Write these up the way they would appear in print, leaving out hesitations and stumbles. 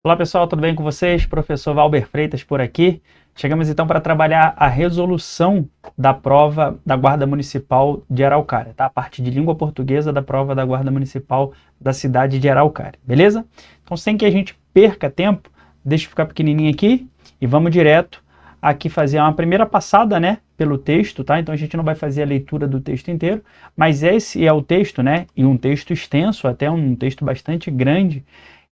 Olá pessoal, tudo bem com vocês? Professor Valber Freitas por aqui. Chegamos então para trabalhar a resolução da prova da Guarda Municipal de Araucária, tá? A parte de língua portuguesa da prova da Guarda Municipal da cidade de Araucária, beleza? Então, sem que a gente perca tempo, deixa eu ficar pequenininho aqui e vamos direto aqui fazer uma primeira passada, né, pelo texto, tá? Então a gente não vai fazer a leitura do texto inteiro, mas esse é o texto, né? E um texto extenso, até um texto bastante grande.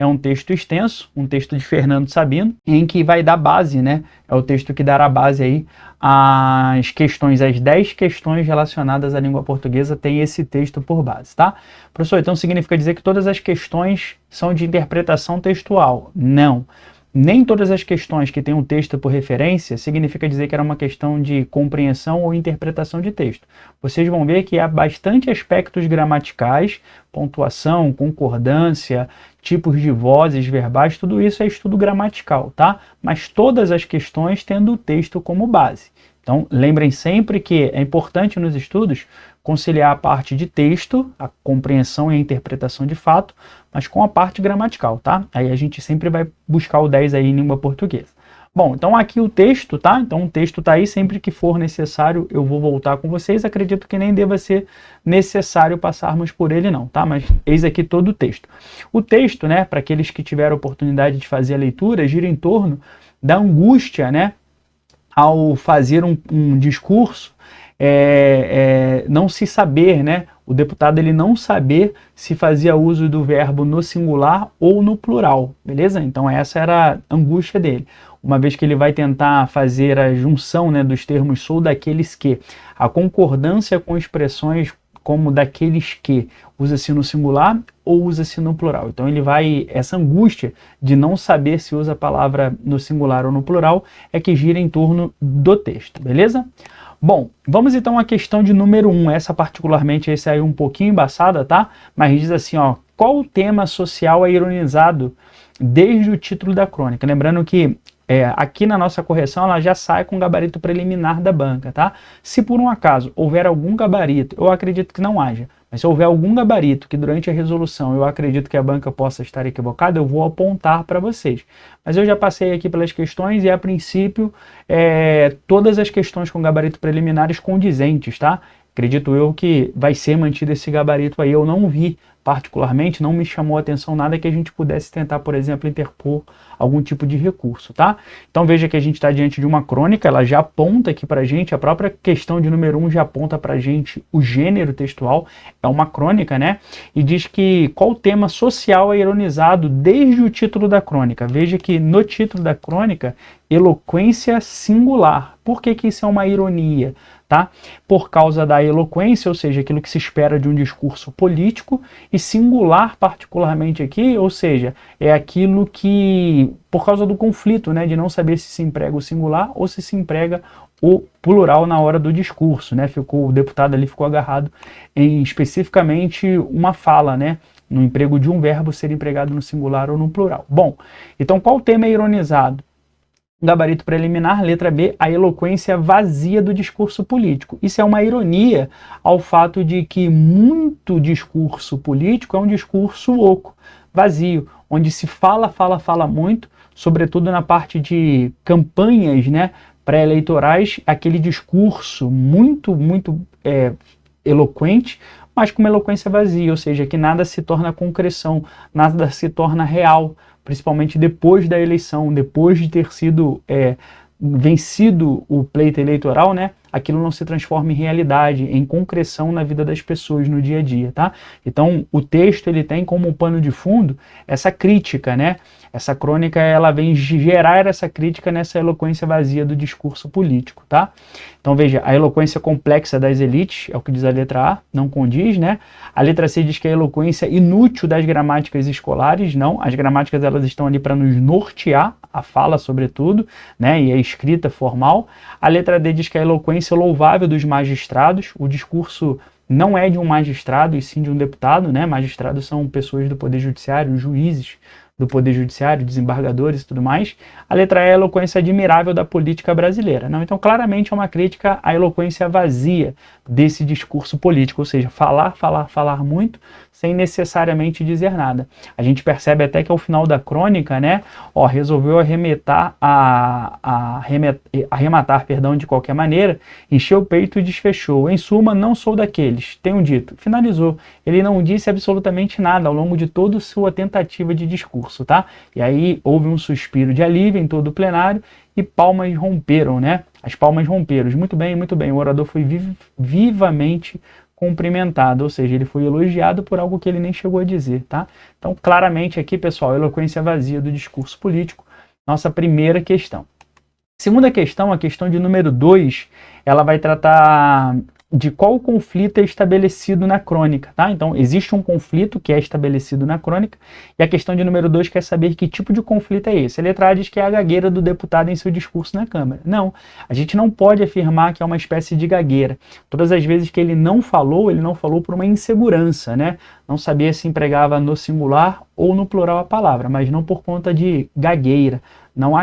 É um texto extenso, um texto de Fernando Sabino, em que vai dar base, né? É o texto que dará base aí às questões, as 10 questões relacionadas à língua portuguesa tem esse texto por base, tá? Professor, então significa dizer que todas as questões são de interpretação textual? Não. Nem todas as questões que têm um texto por referência significa dizer que era uma questão de compreensão ou interpretação de texto. Vocês vão ver que há bastante aspectos gramaticais, pontuação, concordância, tipos de vozes, verbais, tudo isso é estudo gramatical, tá? Mas todas as questões tendo o texto como base. Então, lembrem sempre que é importante nos estudos conciliar a parte de texto, a compreensão e a interpretação de fato, mas com a parte gramatical, tá? Aí a gente sempre vai buscar o 10 aí em língua portuguesa. Bom, então aqui o texto, tá? Então o texto tá aí, sempre que for necessário eu vou voltar com vocês. Acredito que nem deva ser necessário passarmos por ele não, tá? Mas eis aqui todo o texto. O texto, né, para aqueles que tiveram oportunidade de fazer a leitura, gira em torno da angústia, né, ao fazer um discurso, não se saber, né? O deputado ele não saber se fazia uso do verbo no singular ou no plural, beleza? Então essa era a angústia dele. Uma vez que ele vai tentar fazer a junção, né, dos termos sou daqueles que, a concordância com expressões como daqueles que, usa-se no singular ou usa-se no plural. Então ele vai, essa angústia de não saber se usa a palavra no singular ou no plural é que gira em torno do texto, beleza? Bom, vamos então à questão de número 1, essa particularmente, esse aí um pouquinho embaçada, tá? Mas diz assim, ó, qual o tema social é ironizado desde o título da crônica? Lembrando que aqui na nossa correção ela já sai com gabarito preliminar da banca, tá? Se por um acaso houver algum gabarito, eu acredito que não haja, mas se houver algum gabarito que durante a resolução eu acredito que a banca possa estar equivocada, eu vou apontar para vocês. Mas eu já passei aqui pelas questões e a princípio todas as questões com gabarito preliminares condizentes, tá? Acredito eu que vai ser mantido esse gabarito aí, eu não vi particularmente, não me chamou a atenção nada que a gente pudesse tentar, por exemplo, interpor algum tipo de recurso, tá? Então veja que a gente está diante de uma crônica, ela já aponta aqui pra gente, a própria questão de número 1 já aponta pra gente o gênero textual, é uma crônica, né? E diz que qual tema social é ironizado desde o título da crônica. Veja que no título da crônica, eloquência singular. Por que que isso é uma ironia? Tá? Por causa da eloquência, ou seja, aquilo que se espera de um discurso político, e singular particularmente aqui, ou seja, é aquilo que, por causa do conflito, né, de não saber se emprega o singular ou se emprega o plural na hora do discurso, né? O deputado ali ficou agarrado em especificamente uma fala, né? No emprego de um verbo ser empregado no singular ou no plural. Bom, então qual tema é ironizado? Gabarito preliminar, letra B, a eloquência vazia do discurso político. Isso é uma ironia ao fato de que muito discurso político é um discurso oco, vazio, onde se fala muito, sobretudo na parte de campanhas, né, pré-eleitorais, aquele discurso muito eloquente, mas com uma eloquência vazia, ou seja, que nada se torna concreção, nada se torna real, principalmente depois da eleição, depois de ter sido vencido o pleito eleitoral, né? Aquilo não se transforma em realidade, em concreção na vida das pessoas no dia a dia, tá? Então, o texto ele tem como pano de fundo essa crítica, né? Essa crônica ela vem gerar essa crítica nessa eloquência vazia do discurso político, tá? Então veja, a eloquência complexa das elites, é o que diz a letra A, não condiz, né? A letra C diz que a eloquência inútil das gramáticas escolares, não, as gramáticas elas estão ali para nos nortear, a fala sobretudo, né? E a escrita formal. A letra D diz que a eloquência louvável dos magistrados, o discurso não é de um magistrado e sim de um deputado, né? Magistrados são pessoas do poder judiciário, juízes, do Poder Judiciário, desembargadores e tudo mais. A letra E é a eloquência admirável da política brasileira. Não? Então, claramente é uma crítica à eloquência vazia desse discurso político, ou seja, falar, falar, falar muito, sem necessariamente dizer nada. A gente percebe até que ao final da crônica, né, resolveu arrematar, de qualquer maneira, encheu o peito e desfechou. Em suma, não sou daqueles, tenho dito. Finalizou. Ele não disse absolutamente nada ao longo de toda sua tentativa de discurso, tá? E aí houve um suspiro de alívio em todo o plenário e palmas romperam, né? As palmas romperam. Muito bem, muito bem. O orador foi vivamente cumprimentado, ou seja, ele foi elogiado por algo que ele nem chegou a dizer, tá? Então, claramente aqui, pessoal, eloquência vazia do discurso político, nossa primeira questão. Segunda questão, a questão de número 2, ela vai tratar de qual conflito é estabelecido na crônica, tá? Então, existe um conflito que é estabelecido na crônica, e a questão de número 2 quer saber que tipo de conflito é esse. A letra A diz que é a gagueira do deputado em seu discurso na Câmara. Não, a gente não pode afirmar que é uma espécie de gagueira. Todas as vezes que ele não falou por uma insegurança, né? Não sabia se empregava no singular ou no plural a palavra, mas não por conta de gagueira. Não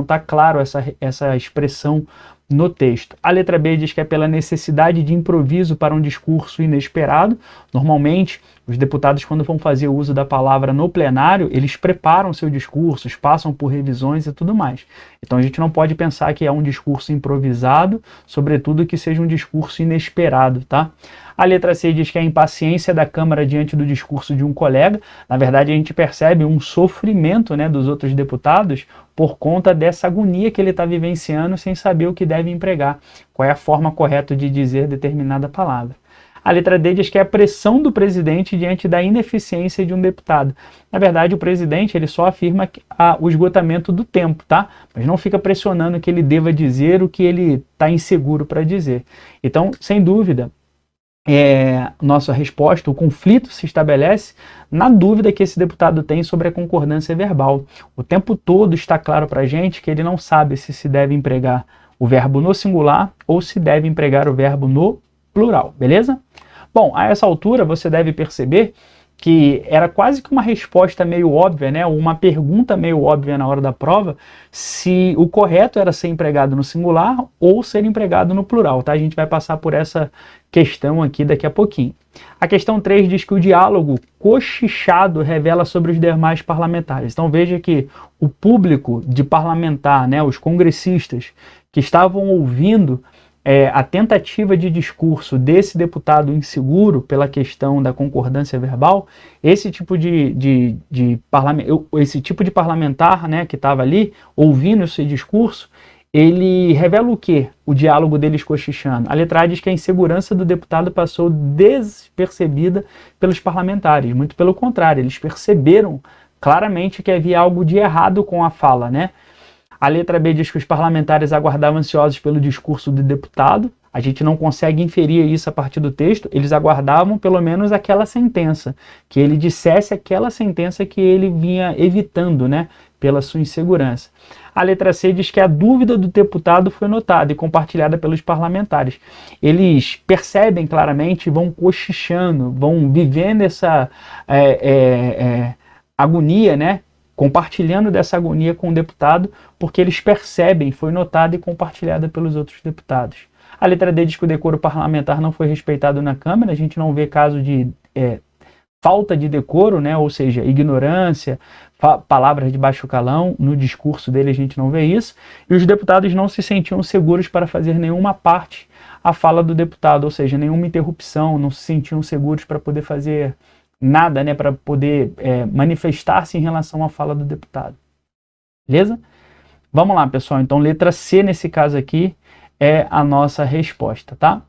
está claro essa expressão no texto. A letra B diz que é pela necessidade de improviso para um discurso inesperado. Normalmente, os deputados, quando vão fazer uso da palavra no plenário, eles preparam seus discursos, passam por revisões e tudo mais. Então a gente não pode pensar que é um discurso improvisado, sobretudo que seja um discurso inesperado, tá? A letra C diz que é a impaciência da Câmara diante do discurso de um colega. Na verdade, a gente percebe um sofrimento, né, dos outros deputados por conta dessa agonia que ele está vivenciando sem saber o que deve empregar, qual é a forma correta de dizer determinada palavra. A letra D diz que é a pressão do presidente diante da ineficiência de um deputado. Na verdade, o presidente ele só afirma o esgotamento do tempo, tá? Mas não fica pressionando que ele deva dizer o que ele está inseguro para dizer. Então, sem dúvida, nossa resposta, o conflito se estabelece na dúvida que esse deputado tem sobre a concordância verbal. O tempo todo está claro para a gente que ele não sabe se deve empregar o verbo no singular ou se deve empregar o verbo no plural, beleza? Bom, a essa altura você deve perceber que era quase que uma resposta meio óbvia, né? Uma pergunta meio óbvia na hora da prova, se o correto era ser empregado no singular ou ser empregado no plural, tá? A gente vai passar por essa questão aqui daqui a pouquinho. A questão 3 diz que o diálogo cochichado revela sobre os demais parlamentares. Então veja que o público de parlamentar, né, os congressistas que estavam ouvindo a tentativa de discurso desse deputado inseguro pela questão da concordância verbal, esse tipo de parlamentar, né, que estava ali ouvindo esse discurso, ele revela o quê? O diálogo deles cochichando. A letra A diz que a insegurança do deputado passou despercebida pelos parlamentares. Muito pelo contrário, eles perceberam claramente que havia algo de errado com a fala, né? A letra B diz que os parlamentares aguardavam ansiosos pelo discurso do deputado. A gente não consegue inferir isso a partir do texto. Eles aguardavam pelo menos aquela sentença, que ele dissesse aquela sentença que ele vinha evitando, né, pela sua insegurança. A letra C diz que a dúvida do deputado foi notada e compartilhada pelos parlamentares. Eles percebem claramente, vão cochichando, vão vivendo essa agonia, né? Compartilhando dessa agonia com o deputado, porque eles percebem, foi notada e compartilhada pelos outros deputados. A letra D diz que o decoro parlamentar não foi respeitado na Câmara, a gente não vê caso de falta de decoro, né? Ou seja, ignorância, palavras de baixo calão, no discurso dele a gente não vê isso, e os deputados não se sentiam seguros para fazer nenhuma parte à fala do deputado, ou seja, nenhuma interrupção, não se sentiam seguros para poder fazer nada, né, para poder manifestar-se em relação à fala do deputado. Beleza? Vamos lá, pessoal. Então, letra C, nesse caso aqui, é a nossa resposta, tá?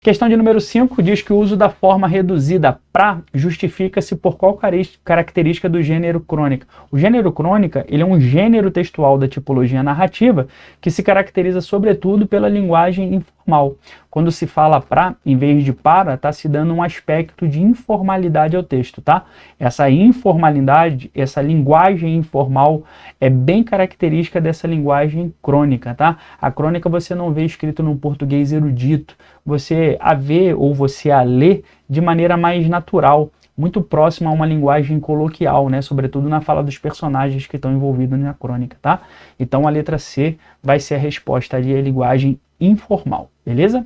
Questão de número 5 diz que o uso da forma reduzida pra justifica-se por qual característica do gênero crônica. O gênero crônica, ele é um gênero textual da tipologia narrativa que se caracteriza sobretudo pela linguagem informal. Quando se fala pra, em vez de para, está se dando um aspecto de informalidade ao texto, tá? Essa informalidade, essa linguagem informal é bem característica dessa linguagem crônica, tá? A crônica você não vê escrito num português erudito, você a vê ou você a lê de maneira mais natural, muito próximo a uma linguagem coloquial, né? Sobretudo na fala dos personagens que estão envolvidos na crônica, tá? Então a letra C vai ser a resposta ali, a linguagem informal, beleza?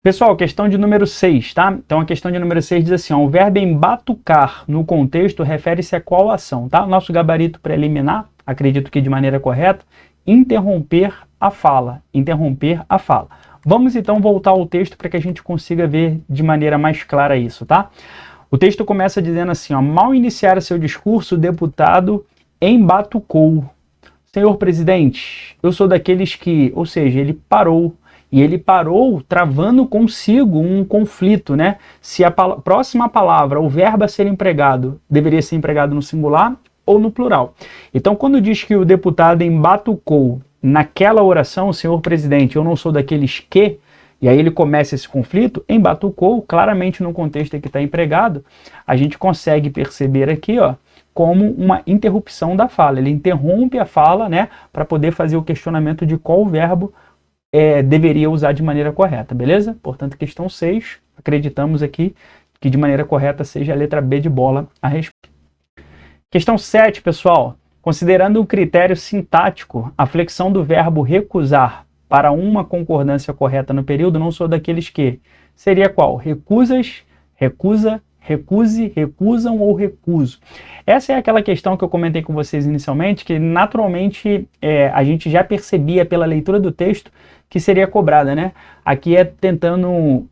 Pessoal, questão de número 6, tá? Então a questão de número 6 diz assim, ó, o verbo embatucar no contexto refere-se a qual ação, tá? Nosso gabarito preliminar, acredito que de maneira correta, interromper a fala, interromper a fala. Vamos então voltar ao texto para que a gente consiga ver de maneira mais clara isso, tá? O texto começa dizendo assim, ó, mal iniciar seu discurso, o deputado embatucou. Senhor presidente, eu sou daqueles que, ou seja, ele parou. E ele parou travando consigo um conflito, né? Se a próxima palavra, o verbo a ser empregado, deveria ser empregado no singular ou no plural. Então, quando diz que o deputado embatucou naquela oração, senhor presidente, eu não sou daqueles que, e aí ele começa esse conflito, embatucou, claramente no contexto em que está empregado, a gente consegue perceber aqui, ó, como uma interrupção da fala. Ele interrompe a fala, né, para poder fazer o questionamento de qual verbo deveria usar de maneira correta, beleza? Portanto, questão 6, acreditamos aqui que de maneira correta seja a letra B de bola a resposta. Questão 7, pessoal. Considerando o critério sintático, a flexão do verbo recusar para uma concordância correta no período, não sou daqueles que. Seria qual? Recusas, recusa, recuse, recusam ou recuso. Essa é aquela questão que eu comentei com vocês inicialmente, que naturalmente a gente já percebia pela leitura do texto que seria cobrada, né? Aqui é tentando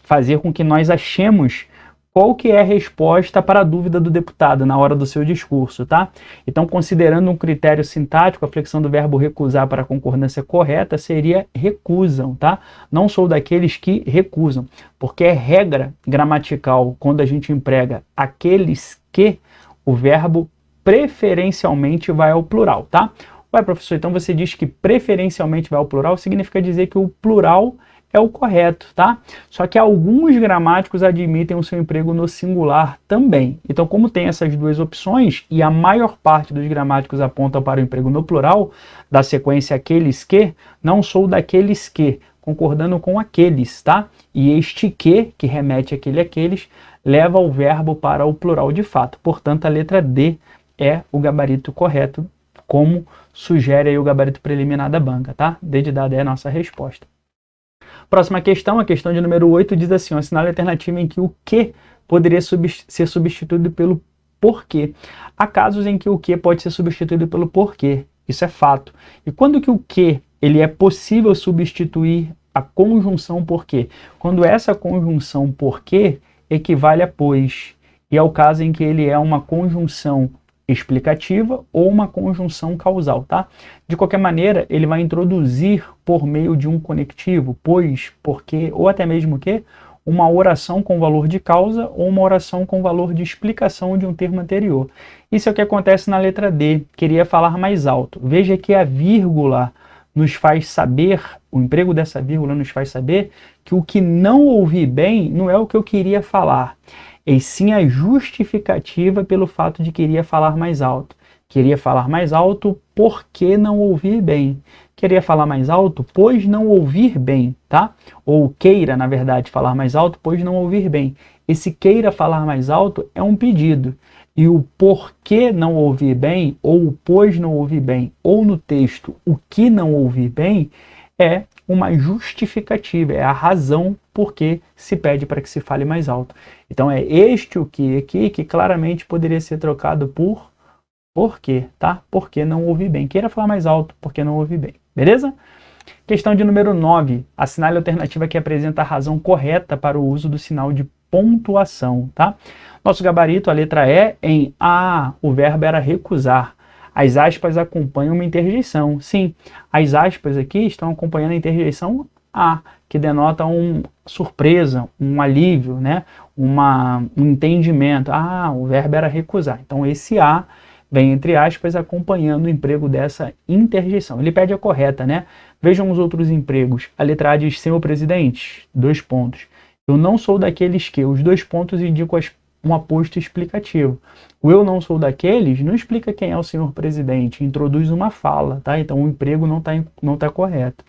fazer com que nós achemos qual que é a resposta para a dúvida do deputado na hora do seu discurso, tá? Então, considerando um critério sintático, a flexão do verbo recusar para a concordância correta seria recusam, tá? Não sou daqueles que recusam, porque é regra gramatical quando a gente emprega aqueles que, o verbo preferencialmente vai ao plural, tá? Ué, professor, então você diz que preferencialmente vai ao plural, significa dizer que o plural é o correto, tá? Só que alguns gramáticos admitem o seu emprego no singular também. Então, como tem essas duas opções, e a maior parte dos gramáticos apontam para o emprego no plural, da sequência aqueles que, não sou daqueles que, concordando com aqueles, tá? E este que remete àquele aqueles, leva o verbo para o plural de fato. Portanto, a letra D é o gabarito correto, como sugere aí o gabarito preliminar da banca, tá? D de dado é a nossa resposta. Próxima questão, a questão de número 8, diz assim, um assinale a alternativa em que o que poderia ser substituído pelo porquê. Há casos em que o que pode ser substituído pelo porquê, isso é fato. E quando que o que ele é possível substituir a conjunção porquê? Quando essa conjunção porquê equivale a pois. E é o caso em que ele é uma conjunção explicativa ou uma conjunção causal, tá? De qualquer maneira, ele vai introduzir por meio de um conectivo, pois, porque, ou até mesmo que, uma oração com valor de causa ou uma oração com valor de explicação de um termo anterior. Isso é o que acontece na letra D, queria falar mais alto. Veja que a vírgula nos faz saber, o emprego dessa vírgula nos faz saber que o que não ouvi bem não é o que eu queria falar, e sim a justificativa pelo fato de queria falar mais alto. Queria falar mais alto porque não ouvir bem. Queria falar mais alto, pois não ouvir bem, tá? Ou queira, na verdade, falar mais alto, pois não ouvir bem. Esse queira falar mais alto é um pedido. E o porquê não ouvir bem, ou o pois não ouvir bem, ou no texto o que não ouvir bem, é uma justificativa, é a razão por que se pede para que se fale mais alto. Então é este o que aqui que claramente poderia ser trocado por porquê, tá? Porque não ouvi bem. Queira falar mais alto, porque não ouvi bem. Beleza? Questão de número 9. Assinale a alternativa que apresenta a razão correta para o uso do sinal de pontuação, tá? Nosso gabarito, a letra E, em A, o verbo era recusar. As aspas acompanham uma interjeição. Sim, as aspas aqui estão acompanhando a interjeição A, que denota uma surpresa, um alívio, né? Um entendimento. Ah, o verbo era recusar. Então, esse A vem entre aspas acompanhando o emprego dessa interjeição. Ele pede a correta, né? Vejam os outros empregos. A letra A diz, senhor presidente, 2 pontos. Eu não sou daqueles que, os 2 pontos indicam um aposto explicativo. O eu não sou daqueles não explica quem é o senhor presidente, introduz uma fala, tá? Então o emprego não tá correto.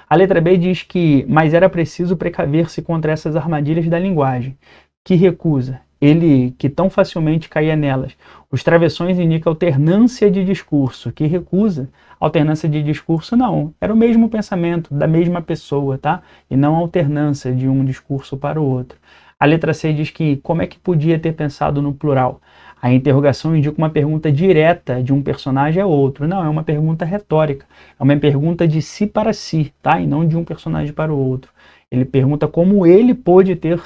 A letra B diz que, mas era preciso precaver-se contra essas armadilhas da linguagem. que recusa, ele que tão facilmente caía nelas. Os travessões indicam alternância de discurso, que recusa. Alternância de discurso não, era o mesmo pensamento da mesma pessoa, tá? E não alternância de um discurso para o outro. A letra C diz que como é que podia ter pensado no plural? A interrogação indica uma pergunta direta de um personagem a outro. Não, é uma pergunta retórica. É uma pergunta de si para si, tá? E não de um personagem para o outro. Ele pergunta como ele pôde ter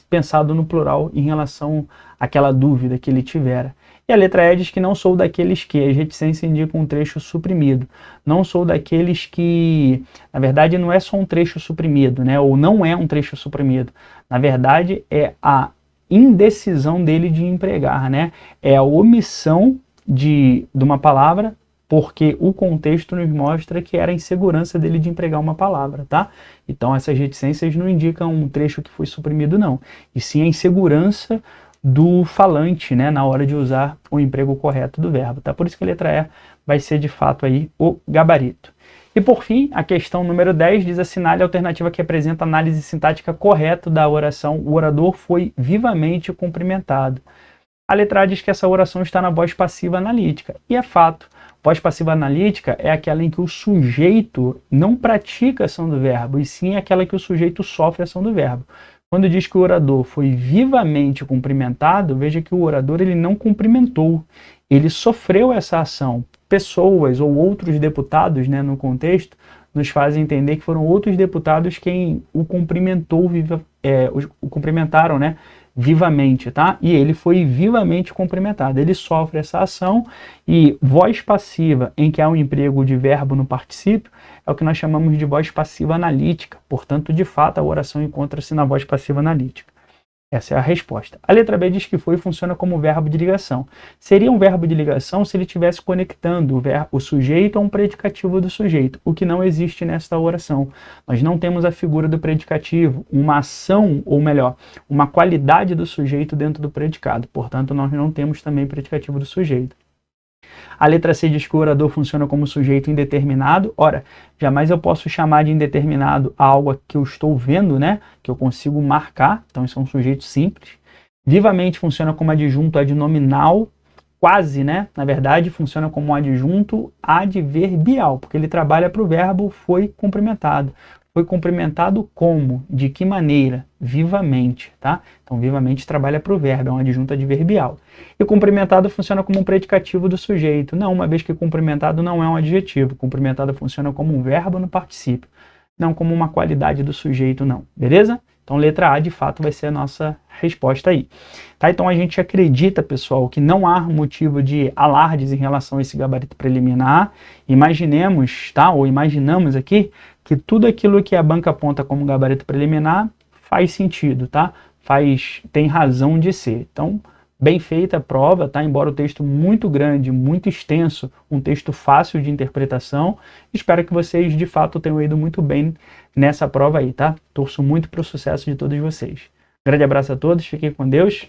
pensado no plural em relação àquela dúvida que ele tivera. E a letra E diz que não sou daqueles que, as reticências indicam um trecho suprimido. Não sou daqueles que, na verdade, não é só um trecho suprimido, né? Ou não é um trecho suprimido. Na verdade, é a indecisão dele de empregar, né? É a omissão de uma palavra, porque o contexto nos mostra que era a insegurança dele de empregar uma palavra, tá? Então essas reticências não indicam um trecho que foi suprimido, não. E sim a insegurança do falante, né, na hora de usar o emprego correto do verbo, tá? Por isso que a letra E vai ser de fato aí o gabarito. E por fim, a questão número 10 diz: assinale a alternativa que apresenta a análise sintática correta da oração. O orador foi vivamente cumprimentado. A letra A diz que essa oração está na voz passiva analítica. E é fato. Voz passiva analítica é aquela em que o sujeito não pratica a ação do verbo, e sim aquela que o sujeito sofre a ação do verbo. Quando diz que o orador foi vivamente cumprimentado, veja que o orador ele não cumprimentou, ele sofreu essa ação. Pessoas ou outros deputados, né, no contexto, nos fazem entender que foram outros deputados quem o cumprimentou, o cumprimentaram, né, vivamente, tá? E ele foi vivamente cumprimentado. Ele sofre essa ação, e voz passiva, em que há um emprego de verbo no particípio, é o que nós chamamos de voz passiva analítica. Portanto, de fato, a oração encontra-se na voz passiva analítica. Essa é a resposta. A letra B diz que foi e funciona como verbo de ligação. Seria um verbo de ligação se ele estivesse conectando o sujeito a um predicativo do sujeito, o que não existe nesta oração. Nós não temos a figura do predicativo, uma ação, ou melhor, uma qualidade do sujeito dentro do predicado. Portanto, nós não temos também predicativo do sujeito. A letra C diz que o orador funciona como sujeito indeterminado. Ora, jamais eu posso chamar de indeterminado algo que eu estou vendo, né? Que eu consigo marcar. Então, isso é um sujeito simples. Vivamente funciona como adjunto adnominal. Quase, né? Na verdade, funciona como um adjunto adverbial, porque ele trabalha para o verbo foi cumprimentado. Foi cumprimentado como? De que maneira? Vivamente, tá? Então, vivamente trabalha para o verbo, é um adjunto adverbial. E cumprimentado funciona como um predicativo do sujeito. Não, uma vez que cumprimentado não é um adjetivo. Cumprimentado funciona como um verbo no particípio, não como uma qualidade do sujeito, não. Beleza? Então, letra A, de fato, vai ser a nossa resposta aí. Tá? Então, a gente acredita, pessoal, que não há motivo de alardes em relação a esse gabarito preliminar. Imaginemos, tá? Ou imaginamos aqui, que tudo aquilo que a banca aponta como gabarito preliminar faz sentido, tá? Tem razão de ser. Então, bem feita a prova, tá? Embora o texto muito grande, muito extenso, um texto fácil de interpretação. Espero que vocês, de fato, tenham ido muito bem nessa prova aí, tá? Torço muito para o sucesso de todos vocês. Grande abraço a todos, fiquem com Deus.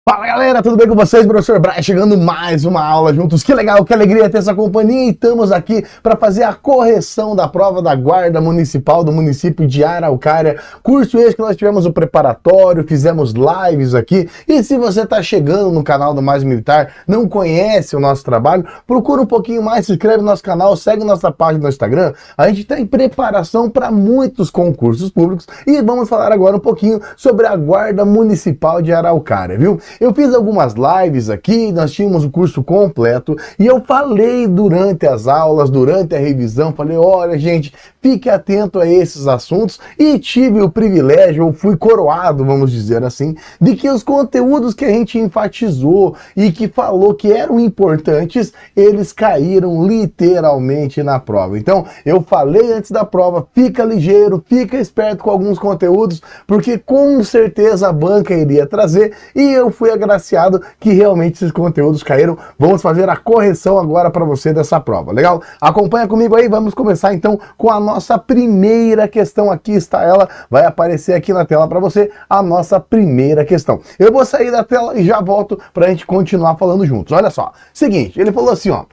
Fala galera, tudo bem com vocês? Professor Braz chegando mais uma aula juntos. Que legal, que alegria ter essa companhia, e estamos aqui para fazer a correção da prova da Guarda Municipal do município de Araucária. Curso esse que nós tivemos o preparatório, fizemos lives aqui. E se você está chegando no canal do Mais Militar, não conhece o nosso trabalho, procura um pouquinho mais, se inscreve no nosso canal, segue nossa página no Instagram. A gente está em preparação para muitos concursos públicos e vamos falar agora um pouquinho sobre a Guarda Municipal de Araucária, viu? Eu fiz algumas lives aqui, nós tínhamos o curso completo e eu falei durante as aulas, durante a revisão, falei, olha gente, fique atento a esses assuntos, e tive o privilégio, ou fui coroado, vamos dizer assim, de que os conteúdos que a gente enfatizou e que falou que eram importantes, eles caíram literalmente na prova. Então, eu falei antes da prova, fica ligeiro, fica esperto com alguns conteúdos, porque com certeza a banca iria trazer, e eu fui agraciado que realmente esses conteúdos caíram. Vamos fazer a correção agora para você dessa prova, legal? Acompanha comigo aí, vamos começar então com a nossa primeira questão. Aqui está ela, vai aparecer aqui na tela para você a nossa primeira questão. Eu vou sair da tela e já volto para a gente continuar falando juntos. Olha só, seguinte, ele falou assim, ó: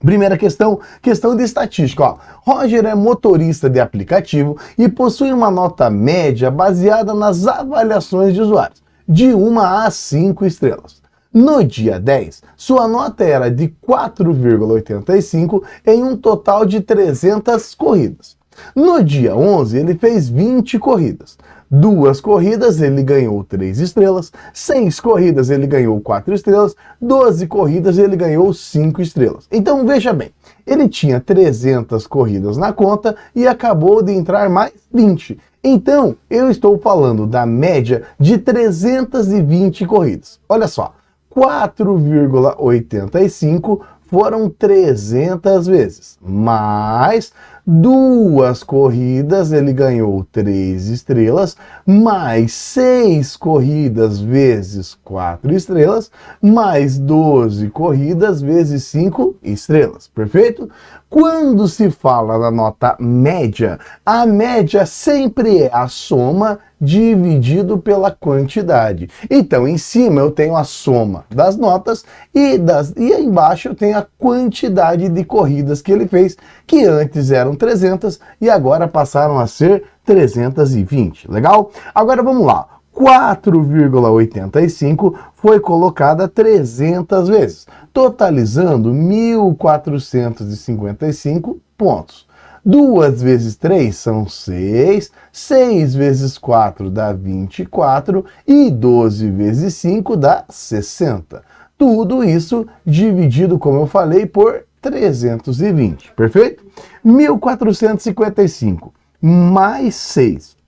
Primeira questão, questão de estatística. Ó. Roger é motorista de aplicativo e possui uma nota média baseada nas avaliações de usuários, de 1 a 5 estrelas. No dia 10, sua nota era de 4,85 em um total de 300 corridas. No dia 11, ele fez 20 corridas. 2 corridas ele ganhou 3 estrelas, 6 corridas ele ganhou 4 estrelas, 12 corridas ele ganhou 5 estrelas. Então veja bem, ele tinha 300 corridas na conta e acabou de entrar mais 20. Então eu estou falando da média de 320 corridas. Olha só, 4,85 foram 300 vezes, mais 2 corridas ele ganhou 3 estrelas, mais 6 corridas vezes 4 estrelas, mais 12 corridas vezes 5 estrelas, perfeito? Quando se fala da nota média, a média sempre é a soma dividido pela quantidade. Então, em cima eu tenho a soma das notas e aí embaixo eu tenho a quantidade de corridas que ele fez, que antes eram 300 e agora passaram a ser 320. Legal? Agora vamos lá. 4,85 foi colocada 300 vezes, totalizando 1.455 pontos. 2 vezes 3 são 6, 6 vezes 4 dá 24 e 12 vezes 5 dá 60. Tudo isso dividido, como eu falei, por 320, perfeito? 1.455 mais 6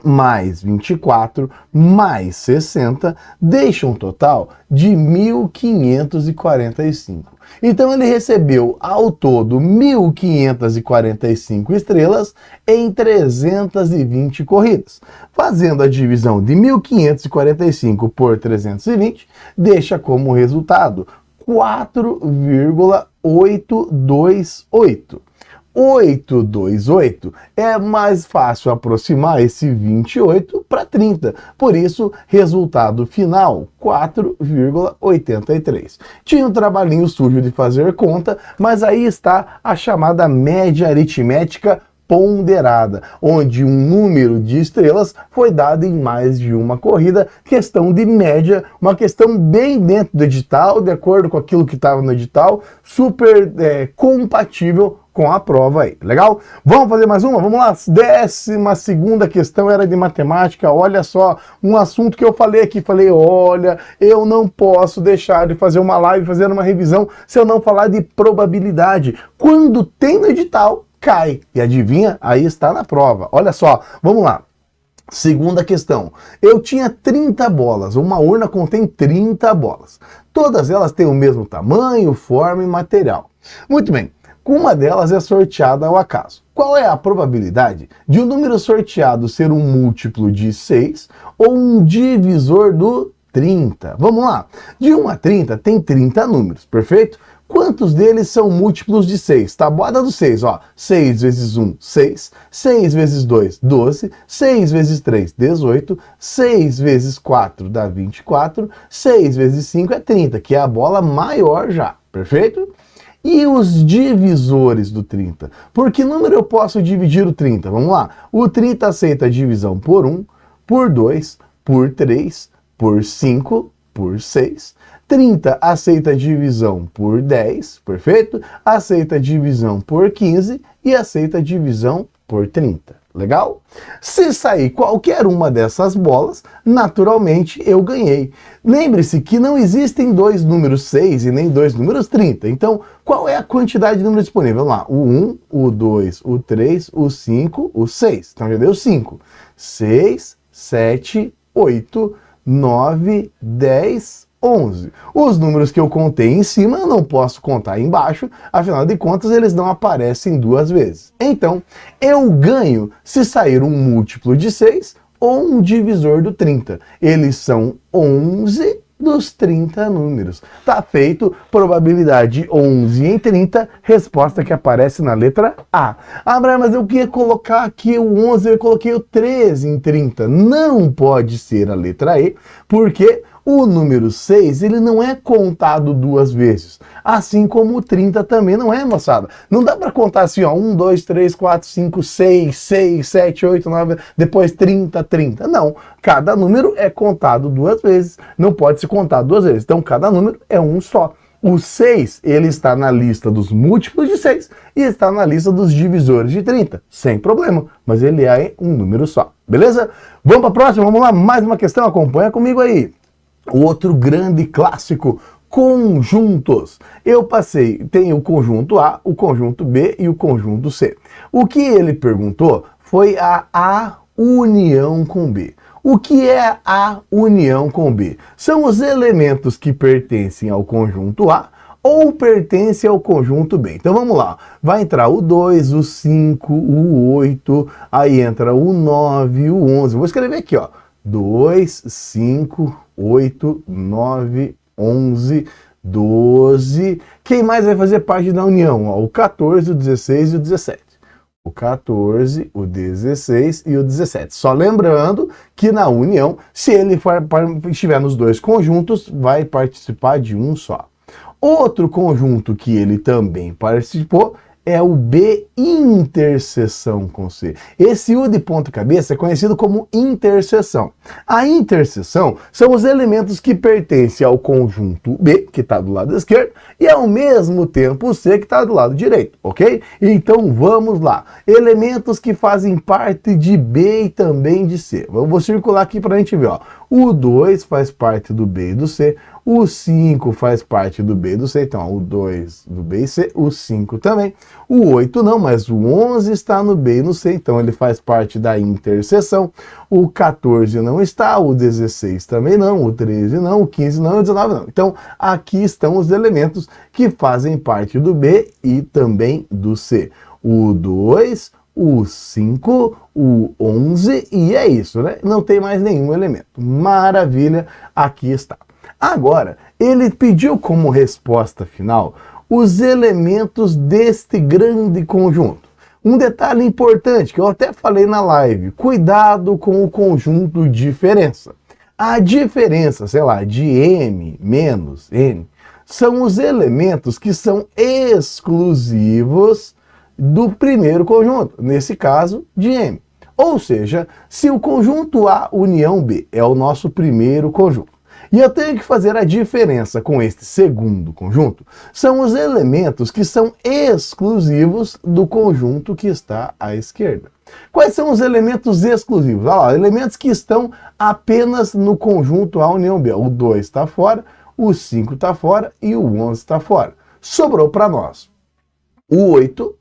mais 24 mais 60 deixa um total de 1.545. Então ele recebeu ao todo 1.545 estrelas em 320 corridas. Fazendo a divisão de 1.545 por 320, deixa como resultado 4,828. 828 é mais fácil aproximar esse 28 para 30. Por isso, resultado final, 4,83. Tinha um trabalhinho sujo de fazer conta, mas aí está a chamada média aritmética ponderada, onde um número de estrelas foi dado em mais de uma corrida, questão de média, uma questão bem dentro do edital, de acordo com aquilo que estava no edital, super compatível com a prova aí, legal? Vamos fazer mais uma? Vamos lá, 12ª questão era de matemática. Olha só, um assunto que eu falei aqui, olha, eu não posso deixar de fazer uma live, fazer uma revisão, se eu não falar de probabilidade. Quando tem no edital, cai. E adivinha? Aí está na prova. Olha só, vamos lá. Segunda questão. Eu tinha 30 bolas. Uma urna contém 30 bolas. Todas elas têm o mesmo tamanho, forma e material. Muito bem. Uma delas é sorteada ao acaso. Qual é a probabilidade de um número sorteado ser um múltiplo de 6 ou um divisor do 30? Vamos lá. De 1 a 30 tem 30 números, perfeito? Quantos deles são múltiplos de 6? Tabuada do 6, ó. 6 vezes 1, 6. 6 vezes 2, 12. 6 vezes 3, 18. 6 vezes 4 dá 24. 6 vezes 5 é 30, que é a bola maior já, perfeito? E os divisores do 30? Por que número eu posso dividir o 30? Vamos lá. O 30 aceita a divisão por 1, por 2, por 3, por 5, por 6. 30 aceita a divisão por 10, perfeito? Aceita a divisão por 15 e aceita a divisão por 30. Legal? Se sair qualquer uma dessas bolas, naturalmente eu ganhei. Lembre-se que não existem dois números 6 e nem dois números 30. Então, qual é a quantidade de números disponível? Vamos lá. O 1, o 2, o 3, o 5, o 6. Então já deu 5. 6, 7, 8, 9, 10, 11. Os números que eu contei em cima eu não posso contar embaixo, afinal de contas eles não aparecem duas vezes. Então, eu ganho se sair um múltiplo de 6 ou um divisor do 30. Eles são 11 dos 30 números. Tá feito, probabilidade 11 em 30, resposta que aparece na letra A. Ah, Brian, mas eu queria colocar aqui o 11, eu coloquei o 13 em 30. Não pode ser a letra E, porque O número 6, ele não é contado duas vezes, assim como o 30 também não é, moçada. Não dá para contar assim, ó, 1, 2, 3, 4, 5, 6, 6, 7, 8, 9, depois 30, 30. Não, cada número é contado duas vezes, não pode se contar duas vezes. Então, cada número é um só. O 6, ele está na lista dos múltiplos de 6 e está na lista dos divisores de 30, sem problema, mas ele é um número só, beleza? Vamos para a próxima, vamos lá, mais uma questão, acompanha comigo aí. O outro grande clássico, conjuntos. Eu passei, tem o conjunto A, o conjunto B e o conjunto C. O que ele perguntou foi a união com B. O que é a união com B? São os elementos que pertencem ao conjunto A ou pertencem ao conjunto B. Então vamos lá, vai entrar o 2, o 5, o 8, aí entra o 9, o 11. Vou escrever aqui, ó. 2, 5, 8, 9, 11, 12. Quem mais vai fazer parte da união? O 14, o 16 e o 17. O 14, o 16 e o 17. Só lembrando que na união, se ele estiver nos dois conjuntos, vai participar de um só. Outro conjunto que ele também participou é o B interseção com C. Esse U de ponta cabeça é conhecido como interseção. A interseção são os elementos que pertencem ao conjunto B, que está do lado esquerdo, e ao mesmo tempo o C, que está do lado direito, ok? Então vamos lá. Elementos que fazem parte de B e também de C. Eu vou circular aqui para a gente ver, ó. O 2 faz parte do B e do C, o 5 faz parte do B e do C, então ó, o 2 do B e C, o 5 também. O 8 não, mas o 11 está no B e no C, então ele faz parte da interseção. O 14 não está, o 16 também não, o 13 não, o 15 não e o 19 não. Então aqui estão os elementos que fazem parte do B e também do C. O 2, o 5, o 11 e é isso, né? Não tem mais nenhum elemento. Maravilha, aqui está. Agora, ele pediu como resposta final os elementos deste grande conjunto. Um detalhe importante que eu até falei na live, cuidado com o conjunto diferença. A diferença, sei lá, de M menos N, são os elementos que são exclusivos do primeiro conjunto, nesse caso de M. Ou seja, se o conjunto A união B é o nosso primeiro conjunto, e eu tenho que fazer a diferença com este segundo conjunto, são os elementos que são exclusivos do conjunto que está à esquerda. Quais são os elementos exclusivos? Olha lá, elementos que estão apenas no conjunto A união B. O 2 está fora, o 5 está fora e o 11 está fora. Sobrou para nós o 8,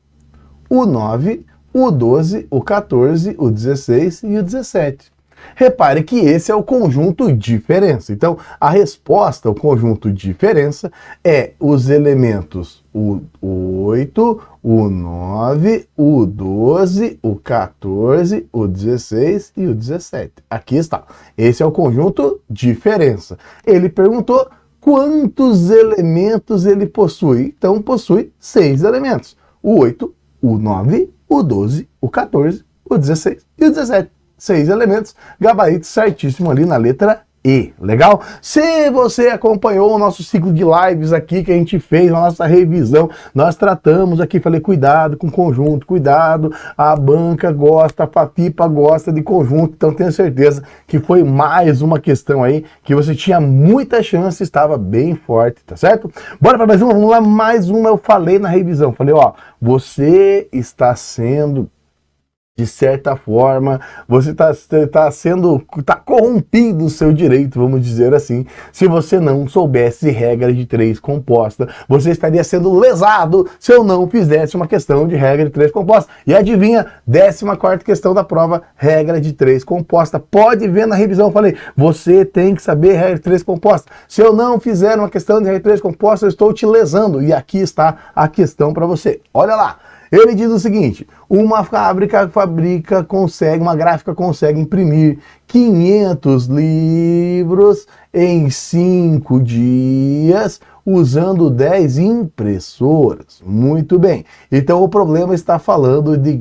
o 9, o 12, o 14, o 16 e o 17. Repare que esse é o conjunto diferença. Então, a resposta ao conjunto diferença é os elementos o 8, o 9, o 12, o 14, o 16 e o 17. Aqui está. Esse é o conjunto diferença. Ele perguntou quantos elementos ele possui. Então, possui 6 elementos. O 8, o 9, o 12, o 14, o 16 e o 17. 6 elementos, gabarito certíssimo ali na letra E. Legal? Se você acompanhou o nosso ciclo de lives aqui que a gente fez, a nossa revisão, nós tratamos aqui, falei, cuidado com conjunto, cuidado, a banca gosta, a Fatipa gosta de conjunto, então tenho certeza que foi mais uma questão aí que você tinha muita chance, estava bem forte, tá certo? Bora para mais uma, vamos lá, mais uma, eu falei na revisão, falei, ó, você está sendo de certa forma, você está corrompido o seu direito, vamos dizer assim. Se você não soubesse regra de 3 composta, você estaria sendo lesado se eu não fizesse uma questão de regra de 3 composta. E adivinha, 14ª questão da prova, regra de 3 composta. Pode ver na revisão, eu falei, você tem que saber regra de 3 composta. Se eu não fizer uma questão de regra de 3 composta, eu estou te lesando. E aqui está a questão para você. Olha lá. Ele diz o seguinte, uma gráfica consegue imprimir 500 livros em 5 dias usando 10 impressoras. Muito bem. Então o problema está falando de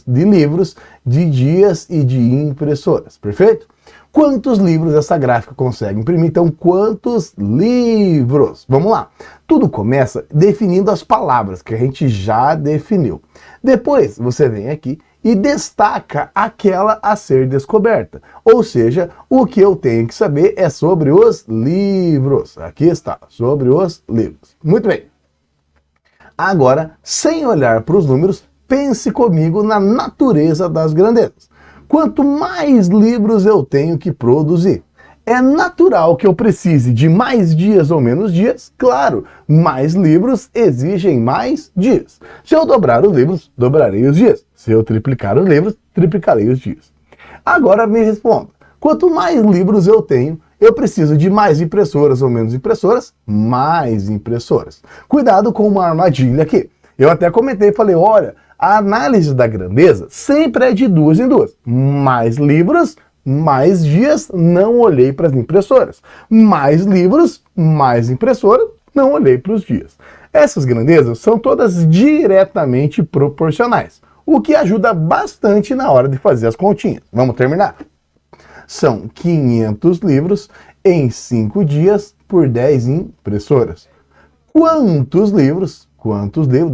livros, de dias e de impressoras. Perfeito? Quantos livros essa gráfica consegue imprimir? Então, quantos livros? Vamos lá. Tudo começa definindo as palavras que a gente já definiu. Depois, você vem aqui e destaca aquela a ser descoberta. Ou seja, o que eu tenho que saber é sobre os livros. Aqui está, sobre os livros. Muito bem. Agora, sem olhar para os números, pense comigo na natureza das grandezas. Quanto mais livros eu tenho que produzir, é natural que eu precise de mais dias ou menos dias? Claro, mais livros exigem mais dias. Se eu dobrar os livros, dobrarei os dias. Se eu triplicar os livros, triplicarei os dias. Agora me responda, quanto mais livros eu tenho, eu preciso de mais impressoras ou menos impressoras? Mais impressoras. Cuidado com uma armadilha aqui. Eu até comentei e falei, olha, a análise da grandeza sempre é de duas em duas. Mais livros, mais dias, não olhei para as impressoras. Mais livros, mais impressoras, não olhei para os dias. Essas grandezas são todas diretamente proporcionais, o que ajuda bastante na hora de fazer as continhas. Vamos terminar? São 500 livros em 5 dias por 10 impressoras. Quantos livros,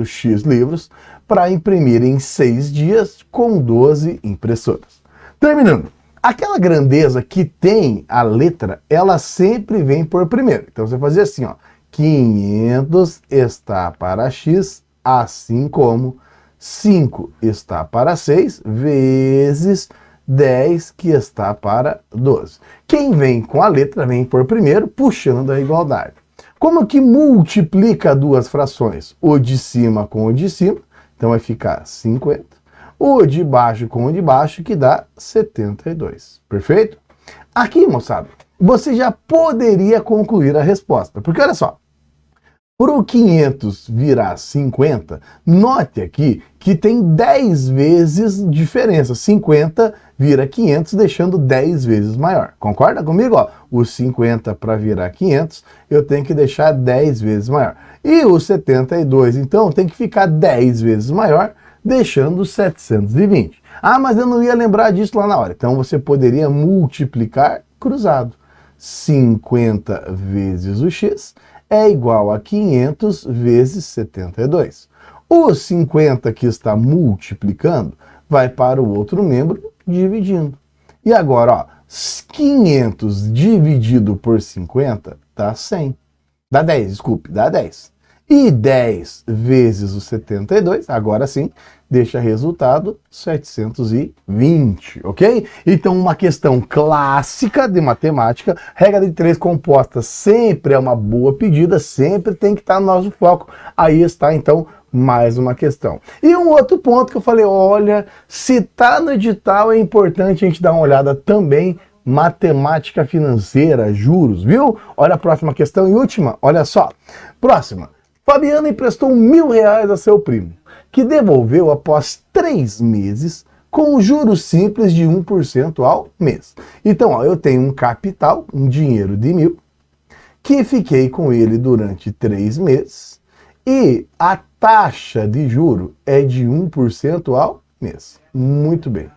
X livros, para imprimir em 6 dias com 12 impressoras? Terminando. Aquela grandeza que tem a letra, ela sempre vem por primeiro. Então você fazia assim, ó, 500 está para X, assim como 5 está para 6, vezes 10 que está para 12. Quem vem com a letra vem por primeiro, puxando a igualdade. Como que multiplica duas frações? O de cima com o de cima, então vai ficar 50. O de baixo com o de baixo, que dá 72. Perfeito? Aqui, moçada, você já poderia concluir a resposta. Porque olha só, para o 500 virar 50, note aqui que tem 10 vezes diferença. 50 vira 500, deixando 10 vezes maior. Concorda comigo? Ó, o 50 para virar 500, eu tenho que deixar 10 vezes maior. E o 72, então, tem que ficar 10 vezes maior, deixando 720. Ah, mas eu não ia lembrar disso lá na hora. Então, você poderia multiplicar cruzado. 50 vezes o x é igual a 500 vezes 72. O 50 que está multiplicando vai para o outro membro dividindo. E agora, ó, 500 dividido por 50 dá 100. Dá 10, desculpe, dá 10. E 10 vezes o 72, agora sim, deixa resultado 720, ok? Então, uma questão clássica de matemática, regra de 3 compostas sempre é uma boa pedida, sempre tem que estar no nosso foco. Aí está, então, mais uma questão. E um outro ponto que eu falei, olha, se está no edital, é importante a gente dar uma olhada também, matemática financeira, juros, viu? Olha a próxima questão e última, olha só. Próxima. Fabiana emprestou R$1.000 a seu primo, que devolveu após 3 meses com juros simples de 1% ao mês. Então, ó, eu tenho um capital, um dinheiro de 1.000, que fiquei com ele durante 3 meses e a taxa de juro é de 1% ao mês. Muito bem.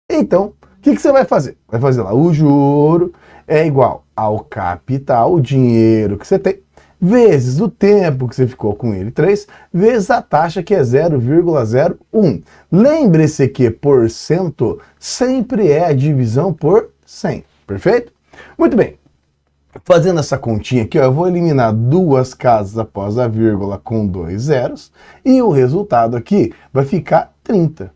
Então, o que você vai fazer? Vai fazer lá, o juro é igual ao capital, o dinheiro que você tem, vezes o tempo que você ficou com ele, 3, vezes a taxa, que é 0,01. Lembre-se que porcento sempre é a divisão por 100, perfeito? Muito bem. Fazendo essa continha aqui, ó, eu vou eliminar 2 casas após a vírgula com 2 zeros, e o resultado aqui vai ficar 30.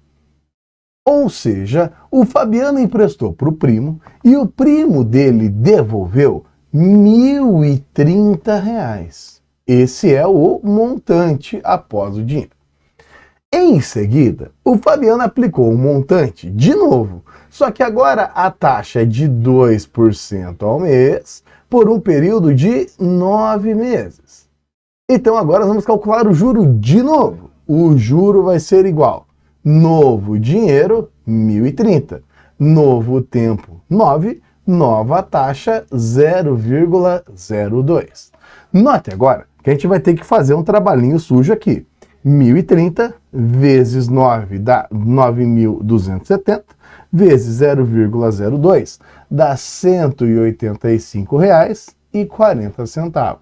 Ou seja, o Fabiano emprestou para o primo, e o primo dele devolveu R$1.030. Esse é o montante após o dinheiro. Em seguida, o Fabiano aplicou o montante de novo, só que agora a taxa é de 2% ao mês por um período de 9 meses. Então agora vamos calcular o juro de novo. O juro vai ser igual: novo dinheiro, 1.030. Novo tempo, 9. Nova taxa, 0,02. Note agora que a gente vai ter que fazer um trabalhinho sujo aqui. 1.030 vezes 9 dá 9.270, vezes 0,02 dá R$ 185,40.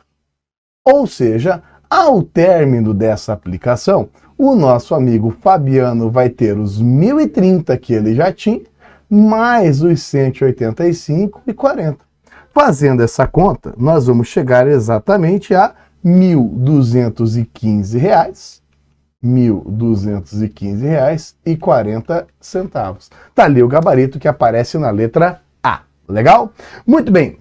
Ou seja, ao término dessa aplicação, o nosso amigo Fabiano vai ter os 1.030 que ele já tinha, mais os 185,40. Fazendo essa conta, nós vamos chegar exatamente a R$ 1.215, R$ 1.215,40. Tá ali o gabarito que aparece na letra A. Legal? Muito bem.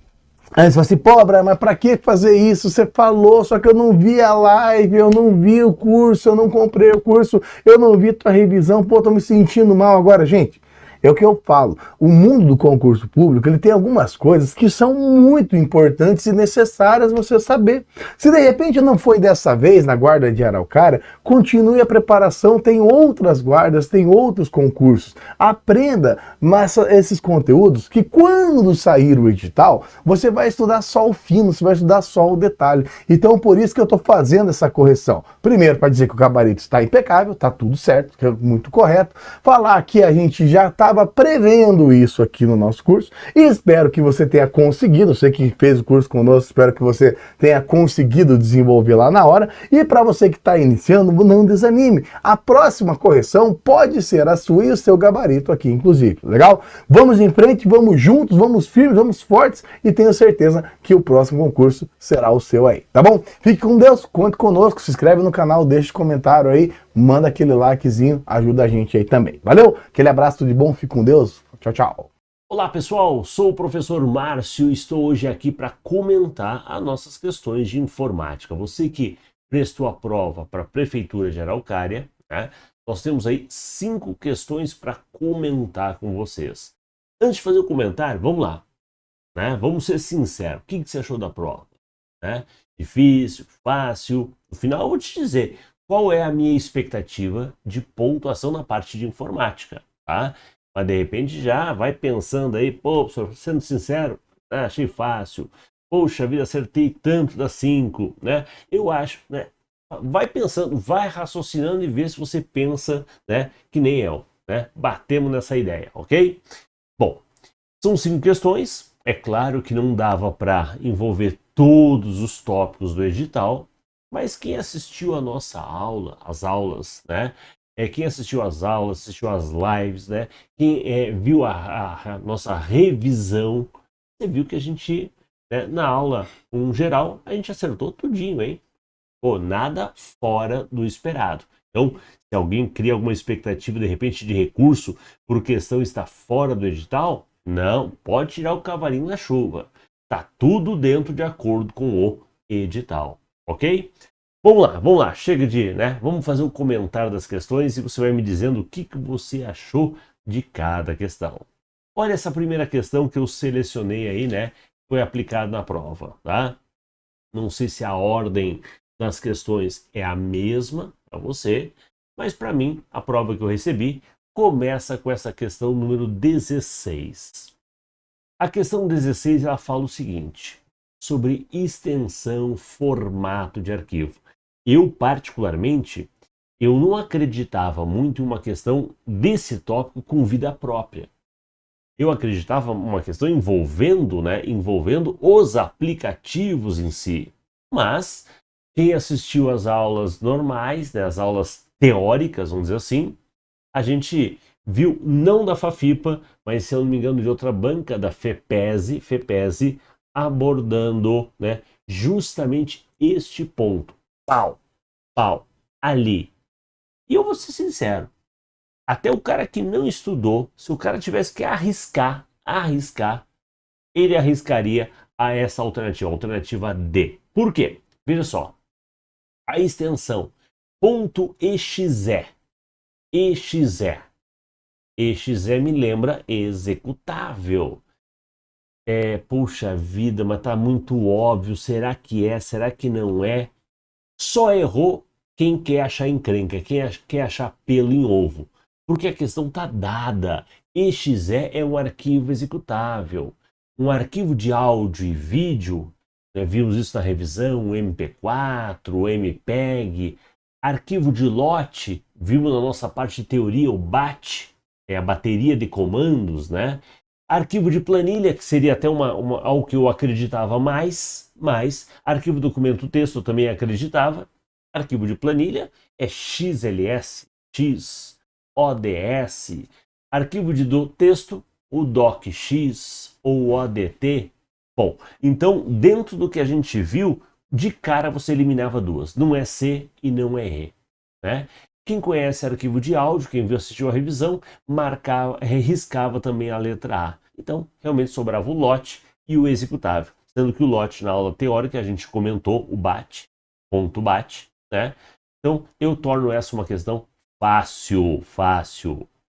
Aí você fala assim, pô, Brian, mas pra que fazer isso? Você falou, só que eu não vi a live, eu não vi o curso, eu não comprei o curso, eu não vi tua revisão, pô, tô me sentindo mal agora. Gente, é o que eu falo. O mundo do concurso público, ele tem algumas coisas que são muito importantes e necessárias você saber. Se de repente não foi dessa vez na Guarda de Araucária, continue a preparação, tem outras guardas, tem outros concursos. Aprenda esses conteúdos que quando sair o edital, você vai estudar só o fino, você vai estudar só o detalhe. Então, por isso que eu estou fazendo essa correção. Primeiro, para dizer que o gabarito está impecável, está tudo certo, que é muito correto. Falar que a gente já estava prevendo isso aqui no nosso curso e espero que você tenha conseguido, você que fez o curso conosco, espero que você tenha conseguido desenvolver lá na hora. E para você que está iniciando, não desanime. A próxima correção pode ser a sua e o seu gabarito aqui, inclusive. Legal? Vamos em frente, vamos juntos, vamos firmes, vamos fortes e tenho certeza que o próximo concurso será o seu aí, tá bom? Fique com Deus, conte conosco, se inscreve no canal, deixa um comentário aí, manda aquele likezinho, ajuda a gente aí também. Valeu? Aquele abraço, tudo de bom, fique com Deus. Tchau, tchau. Olá pessoal, sou o professor Márcio e estou hoje aqui para comentar as nossas questões de informática. Você que prestou a prova para a Prefeitura de Araucária, né? Nós temos aí 5 questões para comentar com vocês. Antes de fazer o comentário, vamos lá, né? Vamos ser sinceros, o que você achou da prova? Né? Difícil, fácil? No final eu vou te dizer qual é a minha expectativa de pontuação na parte de informática, tá? Mas de repente já vai pensando aí, pô, professor, sendo sincero, achei fácil. Poxa vida, acertei tanto das 5, né? Eu acho, né? Vai pensando, vai raciocinando e vê se você pensa, né? Que nem eu, né? Batemos nessa ideia, ok? Bom, são 5 questões. É claro que não dava para envolver todos os tópicos do edital, mas quem assistiu a nossa aula, as aulas, né? Quem assistiu às aulas, assistiu às lives, né? Quem viu a nossa revisão, você viu que a gente, né, na aula geral, a gente acertou tudinho, hein? Pô, nada fora do esperado. Então, se alguém cria alguma expectativa, de repente, de recurso por questão estar fora do edital, não, pode tirar o cavalinho da chuva. Tá tudo dentro de acordo com o edital, ok? Vamos lá, chega de, né? Vamos fazer um comentário das questões e você vai me dizendo o que você achou de cada questão. Olha essa primeira questão que eu selecionei aí, né? Foi aplicada na prova, tá? Não sei se a ordem das questões é a mesma para você, mas para mim, a prova que eu recebi começa com essa questão número 16. A questão 16, ela fala o seguinte, sobre extensão, formato de arquivo. Eu, particularmente, eu não acreditava muito em uma questão desse tópico com vida própria. Eu acreditava uma questão envolvendo, né, envolvendo os aplicativos em si. Mas quem assistiu às aulas normais, né, as aulas teóricas, vamos dizer assim, a gente viu, não da Fafipa, mas se eu não me engano de outra banca, da FEPESE, abordando, né, justamente este ponto. Pau, ali. E eu vou ser sincero, até o cara que não estudou, se o cara tivesse que arriscar, ele arriscaria a essa alternativa, a alternativa D. Por quê? Veja só, a extensão .exe, exe me lembra executável. Puxa vida, mas tá muito óbvio, será que é, será que não é? Só errou quem quer achar encrenca, quem quer achar pelo em ovo. Porque a questão está dada. Exe é um arquivo executável. Um arquivo de áudio e vídeo, né, vimos isso na revisão, o MP4, o MPEG, Arquivo de lote, vimos na nossa parte de teoria o BAT, é a bateria de comandos, né? Arquivo de planilha, que seria até algo que eu acreditava mais, mas arquivo documento texto eu também acreditava. Arquivo de planilha é XLS, X, ODS. Arquivo de texto, o DocX ou o ODT. Bom, então dentro do que a gente viu, de cara você eliminava duas. Não é C e não é E, né? Quem conhece arquivo de áudio, quem viu assistiu a revisão, riscava também a letra A. Então, realmente sobrava o lote e o executável. Sendo que o lote na aula teórica a gente comentou o BAT, ponto BAT, né? Então, eu torno essa uma questão fácil,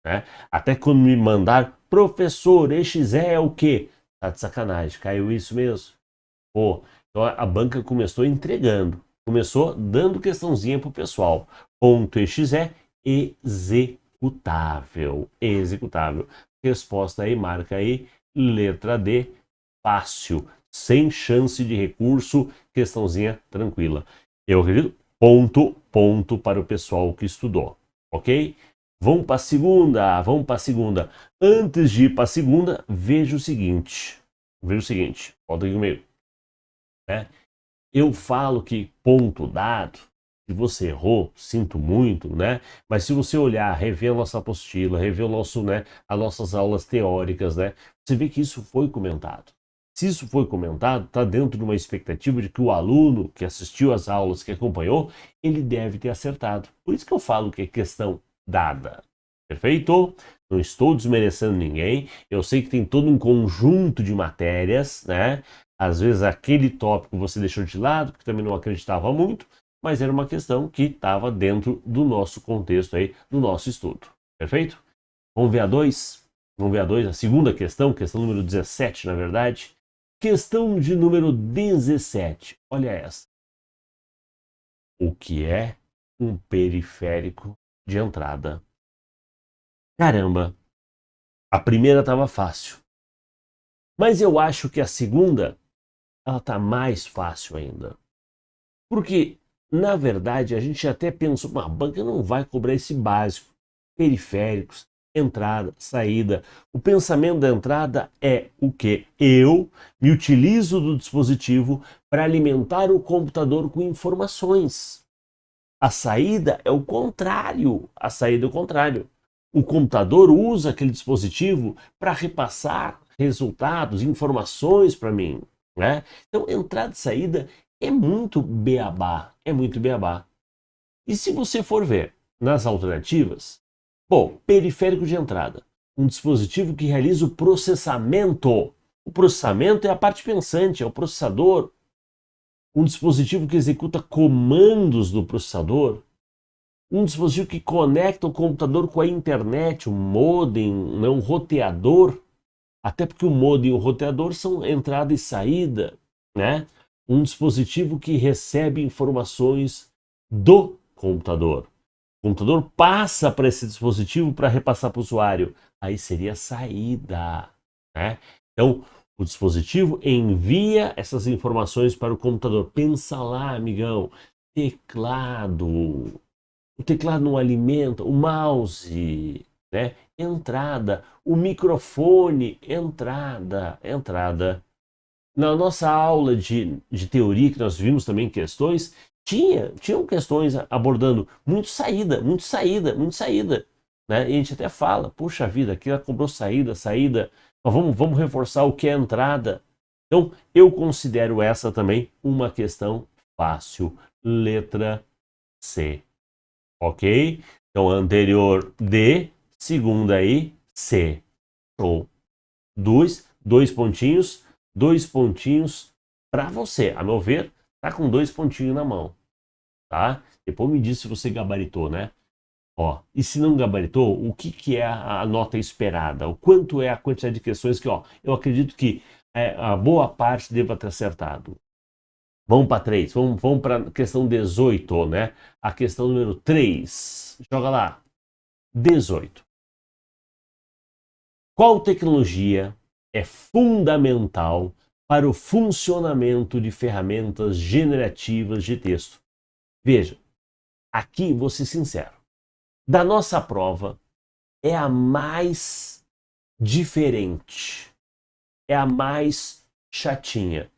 né? Até quando me mandar, professor, EXE é o quê? Tá de sacanagem, caiu isso mesmo? Pô, então a banca começou entregando, começou dando questãozinha pro pessoal. Ponto .exe, executável. Resposta aí, marca aí, letra D, fácil, sem chance de recurso, questãozinha tranquila. Eu acredito, ponto para o pessoal que estudou, ok? Vamos para a segunda. Antes de ir para a segunda, veja o seguinte, volta aqui comigo. Né? Eu falo que ponto dado, se você errou, sinto muito, né? Mas se você olhar, rever a nossa apostila, rever o nosso, né, as nossas aulas teóricas, né, você vê que isso foi comentado. Se isso foi comentado, está dentro de uma expectativa de que o aluno que assistiu às aulas, que acompanhou, ele deve ter acertado. Por isso que eu falo que é questão dada. Perfeito? Não estou desmerecendo ninguém. Eu sei que tem todo um conjunto de matérias, né? Às vezes aquele tópico você deixou de lado, porque também não acreditava muito, mas era uma questão que estava dentro do nosso contexto aí, do nosso estudo. Perfeito? Vamos ver a 2? Vamos ver a 2, a segunda questão número 17, na verdade. Questão de número 17. Olha essa. O que é um periférico de entrada? Caramba, a primeira estava fácil. Mas eu acho que a segunda, ela está mais fácil ainda. Porque, na verdade, a gente até pensou, a banca não vai cobrar esse básico. Periféricos, entrada, saída. O pensamento da entrada é o quê? Eu me utilizo do dispositivo para alimentar o computador com informações. A saída é o contrário. O computador usa aquele dispositivo para repassar resultados, informações para mim, né? Então, entrada e saída é muito beabá. E se você for ver nas alternativas, bom, periférico de entrada, um dispositivo que realiza o processamento. O processamento é a parte pensante, é o processador. Um dispositivo que executa comandos do processador. Um dispositivo que conecta o computador com a internet, um modem, um roteador. Até porque o modem e o roteador são entrada e saída, né? Um dispositivo que recebe informações do computador. O computador passa para esse dispositivo para repassar para o usuário. Aí seria a saída, né? Então, o dispositivo envia essas informações para o computador. Pensa lá, amigão. Teclado. O teclado não alimenta. O mouse, né? Entrada. O microfone. Entrada. Na nossa aula de teoria, que nós vimos também questões, tinham questões abordando muito saída, né? E a gente até fala, puxa vida, aqui ela cobrou saída, mas vamos reforçar o que é entrada. Então, eu considero essa também uma questão fácil, letra C, ok? Então, anterior D, segunda aí, C. Show. Dois pontinhos para você. A meu ver, tá com 2 pontinhos na mão, tá? Depois me diz se você gabaritou, né? Ó, e se não gabaritou, o que é a nota esperada? O quanto é a quantidade de questões que, ó, eu acredito que a boa parte deva ter acertado. Vamos para 3, vamos para a questão 18, né? A questão número 3. Joga lá. 18. Qual tecnologia é fundamental para o funcionamento de ferramentas generativas de texto? Veja, aqui vou ser sincero. Da nossa prova, é a mais diferente. É a mais chatinha.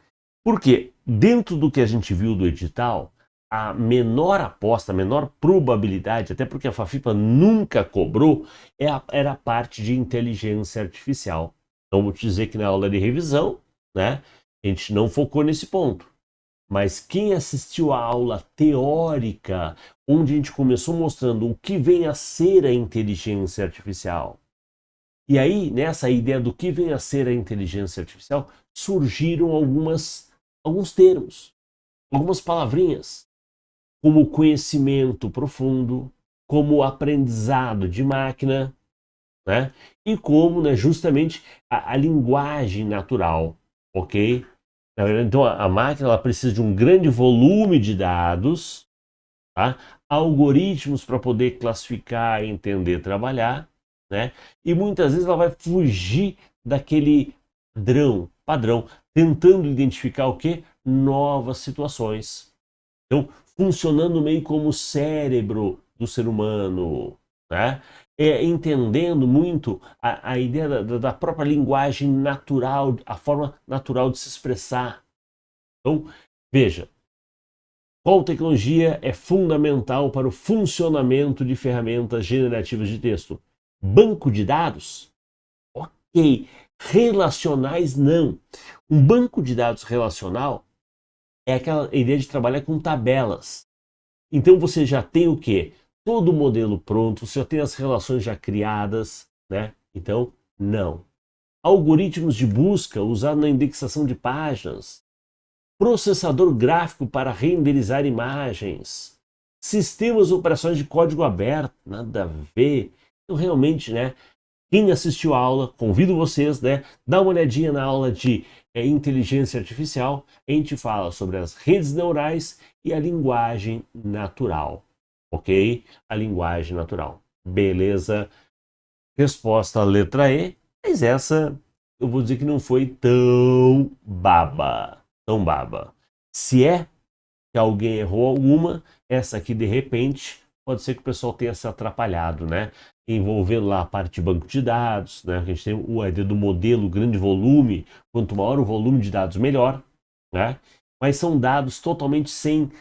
Por quê? Dentro do que a gente viu do edital, a menor aposta, a menor probabilidade, até porque a Fafipa nunca cobrou, era a parte de inteligência artificial. Então, vou te dizer que na aula de revisão, né, a gente não focou nesse ponto. Mas quem assistiu a aula teórica, onde a gente começou mostrando o que vem a ser a inteligência artificial, e aí, nessa ideia do que vem a ser a inteligência artificial, surgiram alguns termos, algumas palavrinhas, como conhecimento profundo, como aprendizado de máquina, né? E como, né, justamente a linguagem natural, ok? Na verdade, então, a máquina ela precisa de um grande volume de dados, tá? Algoritmos para poder classificar, entender, trabalhar, né? E muitas vezes ela vai fugir daquele padrão, tentando identificar o quê? Novas situações. Então, funcionando meio como o cérebro do ser humano, né? Entendendo muito a ideia da própria linguagem natural, a forma natural de se expressar. Então, veja, qual tecnologia é fundamental para o funcionamento de ferramentas generativas de texto? Banco de dados? Ok. Relacionais, não. Um banco de dados relacional é aquela ideia de trabalhar com tabelas. Então você já tem o quê? Todo o modelo pronto, você já tem as relações já criadas, né? Então, não. Algoritmos de busca usados na indexação de páginas. Processador gráfico para renderizar imagens, sistemas operacionais de código aberto, nada a ver. Então, realmente, né, quem assistiu a aula, convido vocês, né, dá uma olhadinha na aula de inteligência artificial. A gente fala sobre as redes neurais e a linguagem natural, ok? A linguagem natural. Beleza? Resposta letra E, mas essa eu vou dizer que não foi tão baba. Tão baba. Se é que alguém errou alguma, essa aqui de repente pode ser que o pessoal tenha se atrapalhado, né? Envolvendo lá a parte de banco de dados, né? A gente tem a ideia do modelo grande volume, quanto maior o volume de dados, melhor, né? Mas são dados totalmente sem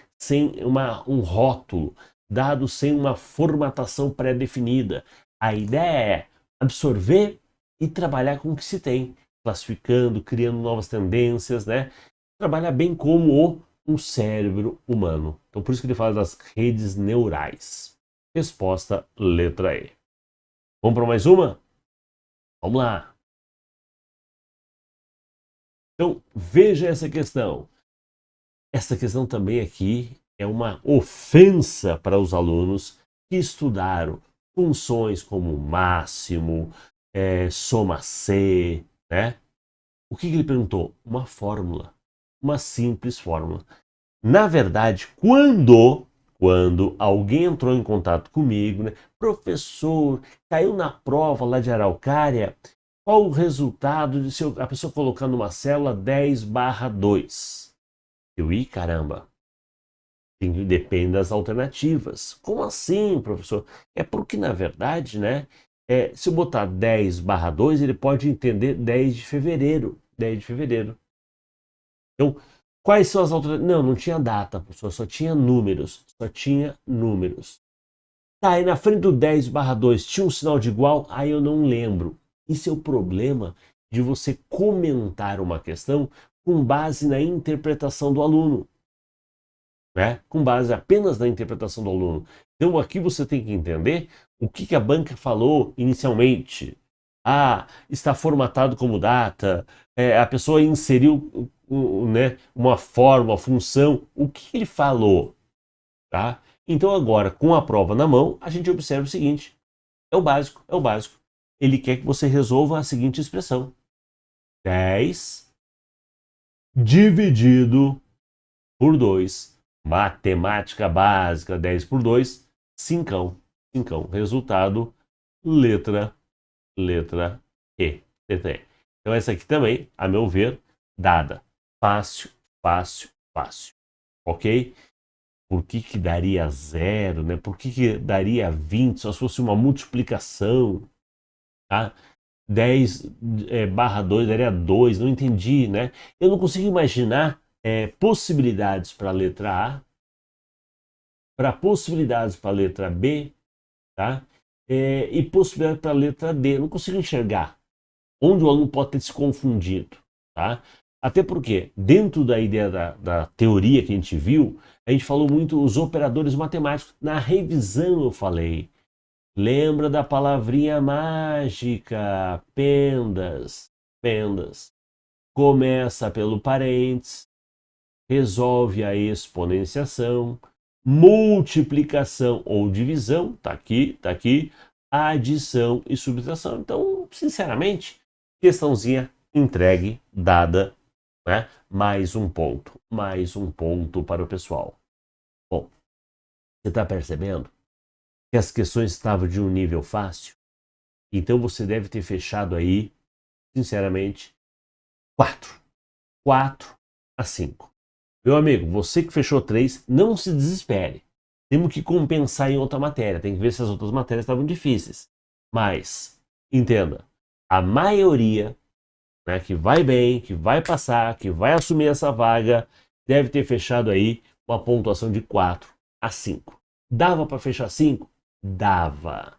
um rótulo, dados sem uma formatação pré-definida. A ideia é absorver e trabalhar com o que se tem, classificando, criando novas tendências, né? Trabalhar bem como um cérebro humano. Então, por isso que ele fala das redes neurais. Resposta letra E. Vamos para mais uma? Vamos lá. Então, veja essa questão. Essa questão também aqui é uma ofensa para os alunos que estudaram funções como máximo, soma C, né? O que ele perguntou? Uma fórmula. Uma simples fórmula. Na verdade, quando alguém entrou em contato comigo, né? Professor, caiu na prova lá de Araucária, qual o resultado de se a pessoa colocar numa célula 10/2? Caramba, depende das alternativas. Como assim, professor? É porque, na verdade, né? Se eu botar 10/2, ele pode entender 10 de fevereiro. 10 de fevereiro. Então, quais são as alternativas? Não tinha data, professor, só tinha números. Só tinha números. Tá, aí na frente do 10/2 tinha um sinal de igual? Aí eu não lembro. Isso é o problema de você comentar uma questão com base na interpretação do aluno. Né? Com base apenas na interpretação do aluno. Então aqui você tem que entender o que a banca falou inicialmente. Está formatado como data, a pessoa inseriu né, uma forma, uma função, o que ele falou. Tá? Então agora, com a prova na mão, a gente observa o seguinte, é o básico. Ele quer que você resolva a seguinte expressão. 10 dividido por 2. Matemática básica, 10 por 2, 5. Resultado, letra E. Então essa aqui também, a meu ver, dada. Fácil. Ok? por que que daria 0, né? Por que que daria 20 só se fosse uma multiplicação, tá? 10 barra 2 daria 2, não entendi, né? Eu não consigo imaginar possibilidades para a letra A, para possibilidades para a letra B, tá? E possibilidades para a letra D. Eu não consigo enxergar onde o aluno pode ter se confundido, tá? Até porque, dentro da ideia da teoria que a gente viu, a gente falou muito os operadores matemáticos. Na revisão eu falei, lembra da palavrinha mágica, pendas, pendas. Começa pelo parênteses, resolve a exponenciação, multiplicação ou divisão, tá aqui, adição e subtração. Então, sinceramente, questãozinha entregue, dada, né? Mais um ponto para o pessoal. Bom, você está percebendo que as questões estavam de um nível fácil? Então você deve ter fechado aí, sinceramente, 4 a 5. Meu amigo, você que fechou 3, não se desespere. Temos que compensar em outra matéria. Tem que ver se as outras matérias estavam difíceis. Mas, entenda, a maioria, né, que vai bem, que vai passar, que vai assumir essa vaga, deve ter fechado aí uma pontuação de 4 a 5. Dava para fechar 5? Dava.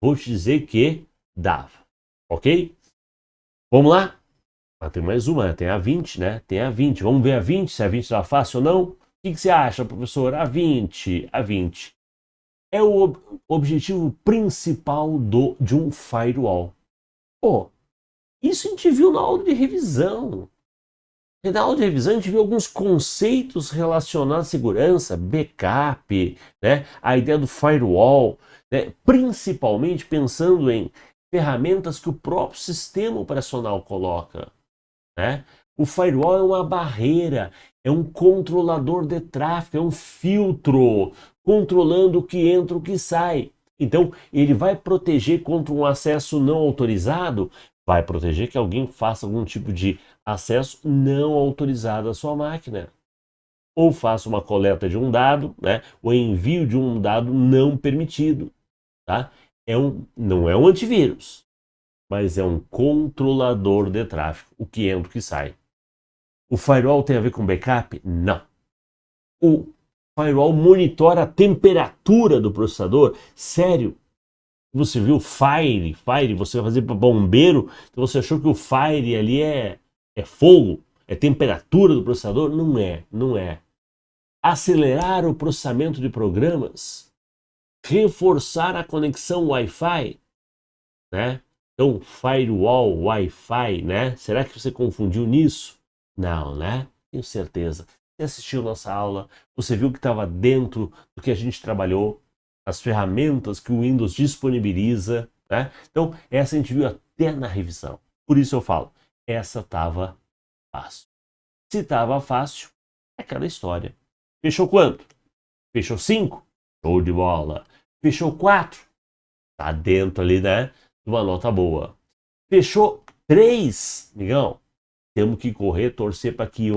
Vou te dizer que dava. Ok? Vamos lá? Tem mais uma, tem a 20, né? Tem a 20. Vamos ver a 20, se a 20 está fácil ou não? O que você acha, professor? A 20. É o objetivo principal de um firewall. Pô, isso a gente viu na aula de revisão. E na aula de revisão a gente viu alguns conceitos relacionados à segurança, backup, né? A ideia do firewall, né? Principalmente pensando em ferramentas que o próprio sistema operacional coloca, né? O firewall é uma barreira, é um controlador de tráfego, é um filtro controlando o que entra e o que sai. Então, ele vai proteger contra um acesso não autorizado, vai proteger que alguém faça algum tipo de acesso não autorizado à sua máquina. Ou faça uma coleta de um dado, né? O envio de um dado não permitido. Tá? Não é um antivírus, mas é um controlador de tráfego, o que entra e o que sai. O firewall tem a ver com backup? Não. O firewall monitora a temperatura do processador? Sério? Você viu fire, você vai fazer para bombeiro, então você achou que o fire ali é fogo, é temperatura do processador? Não é. Acelerar o processamento de programas, reforçar a conexão Wi-Fi, né? Então, firewall, Wi-Fi, né? Será que você confundiu nisso? Não, né? Tenho certeza. Você assistiu nossa aula, você viu que estava dentro do que a gente trabalhou, as ferramentas que o Windows disponibiliza, né? Então, essa a gente viu até na revisão. Por isso eu falo, essa estava fácil. Se estava fácil, é aquela história. Fechou quanto? Fechou 5? Show de bola. Fechou 4? Tá dentro ali, né? Uma nota boa. Fechou 3, amigão. Temos que correr, torcer para que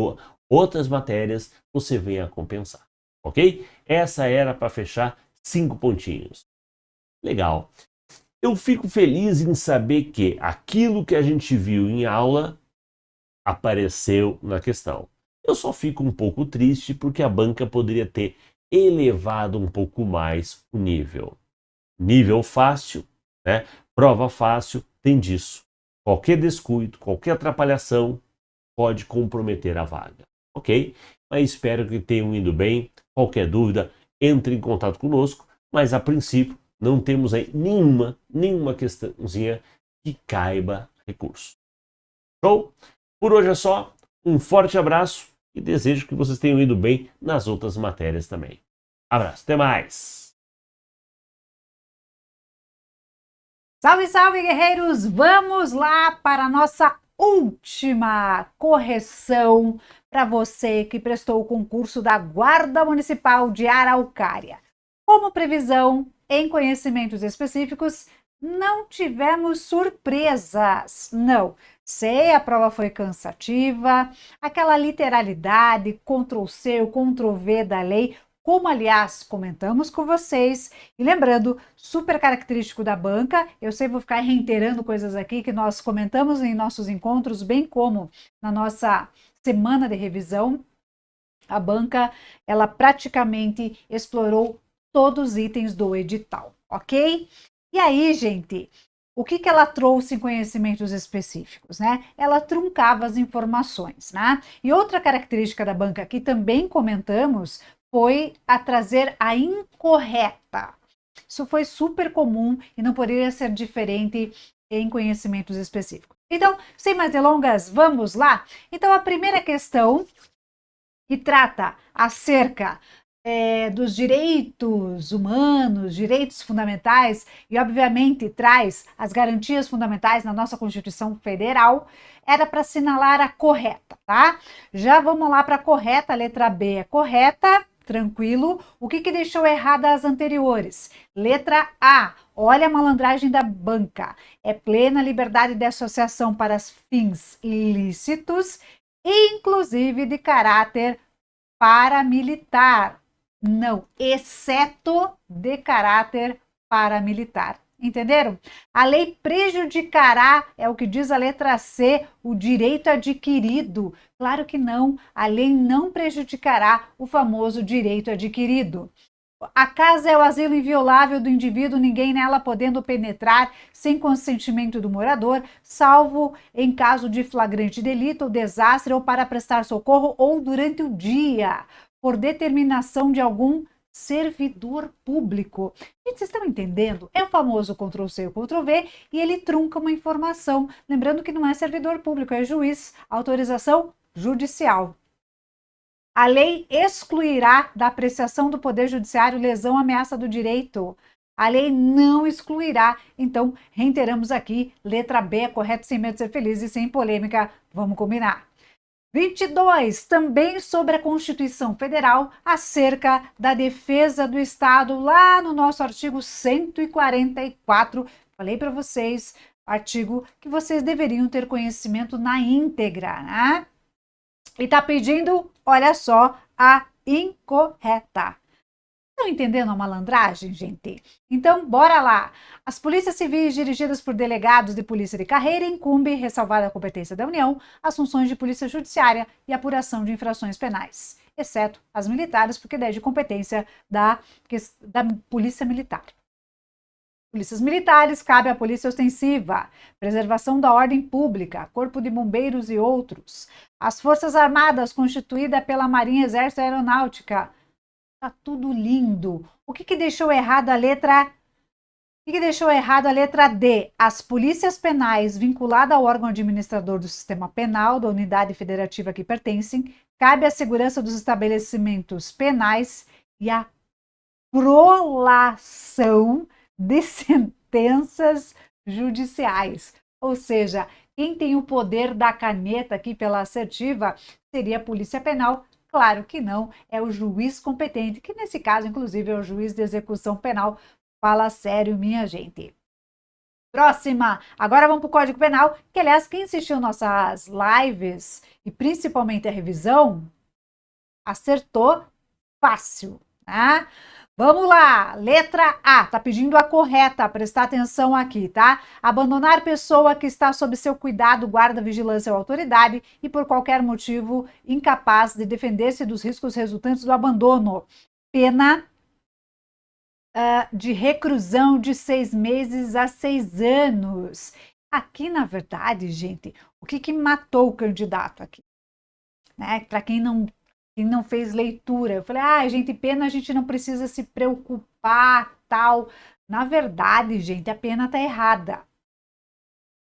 outras matérias você venha a compensar, ok? Essa era para fechar 5 pontinhos. Legal. Eu fico feliz em saber que aquilo que a gente viu em aula apareceu na questão. Eu só fico um pouco triste porque a banca poderia ter elevado um pouco mais o nível. Nível fácil, né? Prova fácil, tem disso. Qualquer descuido, qualquer atrapalhação pode comprometer a vaga, ok? Mas espero que tenham ido bem. Qualquer dúvida, entre em contato conosco. Mas a princípio, não temos aí nenhuma questãozinha que caiba recurso. Show? Por hoje é só. Um forte abraço e desejo que vocês tenham ido bem nas outras matérias também. Abraço, até mais! Salve, salve, guerreiros! Vamos lá para a nossa última correção para você que prestou o concurso da Guarda Municipal de Araucária. Como previsão em conhecimentos específicos, não tivemos surpresas, não. Sei, a prova foi cansativa, aquela literalidade, Ctrl+C, Ctrl+V da lei, como aliás comentamos com vocês, e lembrando, super característico da banca, eu sei, vou ficar reiterando coisas aqui que nós comentamos em nossos encontros, bem como na nossa semana de revisão, a banca, ela praticamente explorou todos os itens do edital, ok? E aí, gente, o que ela trouxe em conhecimentos específicos, né? Ela truncava as informações, né? E outra característica da banca que também comentamos foi a trazer a incorreta. Isso foi super comum e não poderia ser diferente em conhecimentos específicos. Então, sem mais delongas, vamos lá? Então, a primeira questão que trata acerca dos direitos humanos, direitos fundamentais e, obviamente, traz as garantias fundamentais na nossa Constituição Federal, era para assinalar a correta, tá? Já vamos lá para a correta, a letra B é correta, tranquilo. O que deixou errada as anteriores? Letra A, olha a malandragem da banca. É plena liberdade de associação para fins ilícitos, inclusive de caráter paramilitar. Não, exceto de caráter paramilitar. Entenderam? A lei prejudicará, é o que diz a letra C, o direito adquirido. Claro que não, a lei não prejudicará o famoso direito adquirido. A casa é o asilo inviolável do indivíduo, ninguém nela podendo penetrar sem consentimento do morador, salvo em caso de flagrante delito ou desastre ou para prestar socorro ou durante o dia, por determinação de algum servidor público. Gente, vocês estão entendendo? É o famoso Ctrl+C ou Ctrl+V e ele trunca uma informação. Lembrando que não é servidor público, é juiz, autorização judicial. A lei excluirá da apreciação do Poder Judiciário lesão à ameaça do direito. A lei não excluirá. Então, reiteramos aqui, letra B, correto, sem medo de ser feliz e sem polêmica. Vamos combinar. 22, também sobre a Constituição Federal, acerca da defesa do Estado, lá no nosso artigo 144. Falei para vocês, artigo que vocês deveriam ter conhecimento na íntegra, né? E tá pedindo, olha só, a incorreta. Estão entendendo a malandragem, gente? Então, bora lá. As polícias civis dirigidas por delegados de polícia de carreira incumbe, ressalvada a competência da União, as funções de polícia judiciária e apuração de infrações penais, exceto as militares, porque é de competência da polícia militar. Polícias militares, cabe à polícia ostensiva, preservação da ordem pública, corpo de bombeiros e outros. As forças armadas, constituída pela Marinha, Exército e Aeronáutica. Tá tudo lindo. O que deixou errado a letra? O que deixou errado a letra D? As polícias penais vinculadas ao órgão administrador do sistema penal da unidade federativa que pertencem, cabe à segurança dos estabelecimentos penais e a prolação de sentenças judiciais. Ou seja, quem tem o poder da caneta aqui pela assertiva seria a Polícia Penal. Claro que não, é o juiz competente, que nesse caso, inclusive, é o juiz de execução penal. Fala sério, minha gente. Próxima, agora vamos para o Código Penal, que aliás, quem assistiu nossas lives, e principalmente a revisão, acertou fácil, né? Vamos lá, letra A, tá pedindo a correta, prestar atenção aqui, tá? Abandonar pessoa que está sob seu cuidado, guarda, vigilância ou autoridade e por qualquer motivo incapaz de defender-se dos riscos resultantes do abandono. Pena de reclusão de 6 meses a 6 anos. Aqui, na verdade, gente, o que matou o candidato aqui? Né? Para quem não fez leitura, eu falei, gente, pena a gente não precisa se preocupar, tal. Na verdade, gente, a pena tá errada.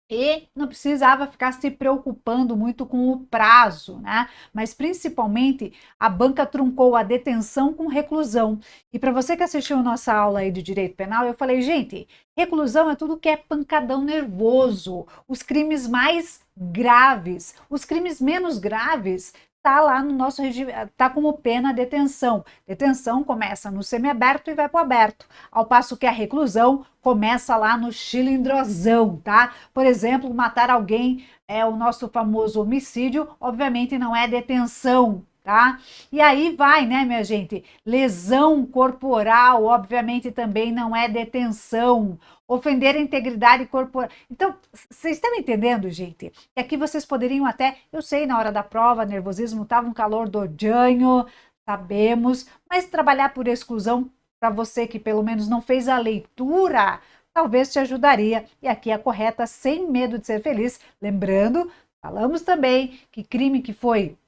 E não precisava ficar se preocupando muito com o prazo, né? Mas principalmente a banca truncou a detenção com reclusão. E para você que assistiu a nossa aula aí de direito penal, eu falei, gente, reclusão é tudo que é pancadão nervoso, os crimes mais graves, os crimes menos graves está lá no nosso regime, está como pena detenção. Detenção começa no semiaberto e vai para o aberto, ao passo que a reclusão começa lá no chilindrosão, tá? Por exemplo, matar alguém é o nosso famoso homicídio, obviamente não é detenção, tá? E aí vai, né, minha gente? Lesão corporal, obviamente também não é detenção. Ofender a integridade corporal. Então, vocês estão entendendo, gente? E aqui vocês poderiam até, eu sei, na hora da prova, nervosismo, estava um calor do janho, sabemos, mas trabalhar por exclusão, para você que pelo menos não fez a leitura, talvez te ajudaria. E aqui a correta, sem medo de ser feliz. Lembrando, falamos também que crime que foi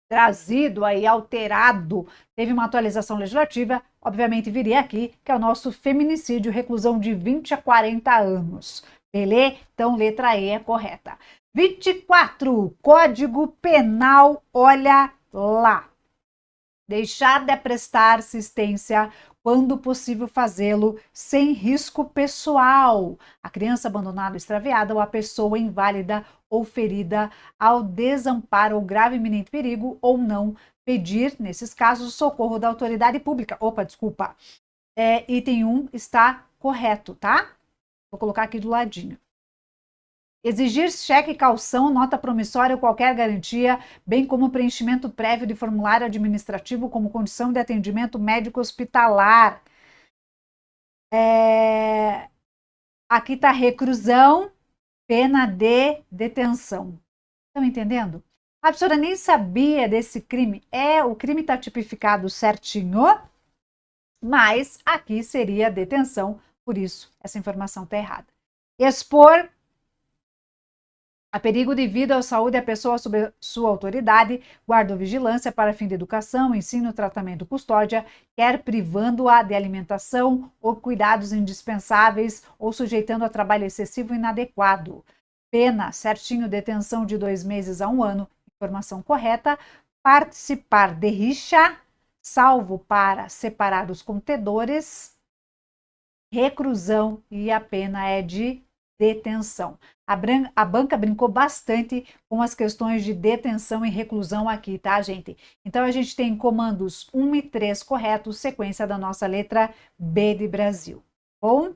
trazido aí, alterado, teve uma atualização legislativa, obviamente viria aqui, que é o nosso feminicídio, reclusão de 20 a 40 anos. Beleza? Então, letra E é correta. 24, Código Penal, olha lá. Deixar de prestar assistência quando possível fazê-lo sem risco pessoal. A criança abandonada ou extraviada ou a pessoa inválida ou ferida ao desamparo ou grave iminente perigo ou não pedir, nesses casos, socorro da autoridade pública. Opa, desculpa. Item 1 está correto, tá? Vou colocar aqui do ladinho. Exigir cheque, calção, nota promissória ou qualquer garantia, bem como preenchimento prévio de formulário administrativo como condição de atendimento médico hospitalar. Aqui está reclusão, pena de detenção. Estão entendendo? A professora nem sabia desse crime. O crime está tipificado certinho, mas aqui seria detenção, por isso essa informação está errada. Expor a perigo de vida ou saúde a pessoa sob sua autoridade, guarda ou vigilância para fim de educação, ensino, tratamento, custódia, quer privando-a de alimentação ou cuidados indispensáveis ou sujeitando a trabalho excessivo e inadequado. Pena, certinho, detenção de 2 meses a 1 ano, informação correta. Participar de rixa, salvo para separar os contendores, reclusão e a pena é de detenção. A banca brincou bastante com as questões de detenção e reclusão aqui, tá, gente? Então, a gente tem comandos 1 e 3 corretos, sequência da nossa letra B de Brasil. Bom?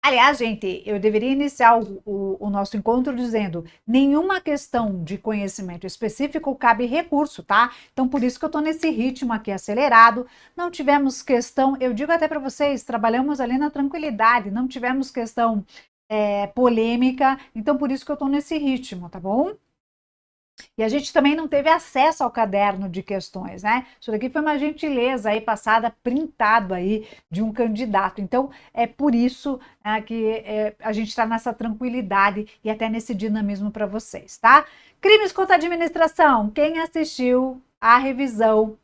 Aliás, gente, eu deveria iniciar o nosso encontro dizendo: nenhuma questão de conhecimento específico cabe recurso, tá? Então, por isso que eu tô nesse ritmo aqui acelerado. Não tivemos questão, eu digo até para vocês, trabalhamos ali na tranquilidade, não tivemos questão polêmica, então por isso que eu tô nesse ritmo, tá bom? E a gente também não teve acesso ao caderno de questões, né? Isso daqui foi uma gentileza aí passada, printado aí de um candidato. Então, é por isso que a gente está nessa tranquilidade e até nesse dinamismo para vocês, tá? Crimes contra a administração. Quem assistiu a revisão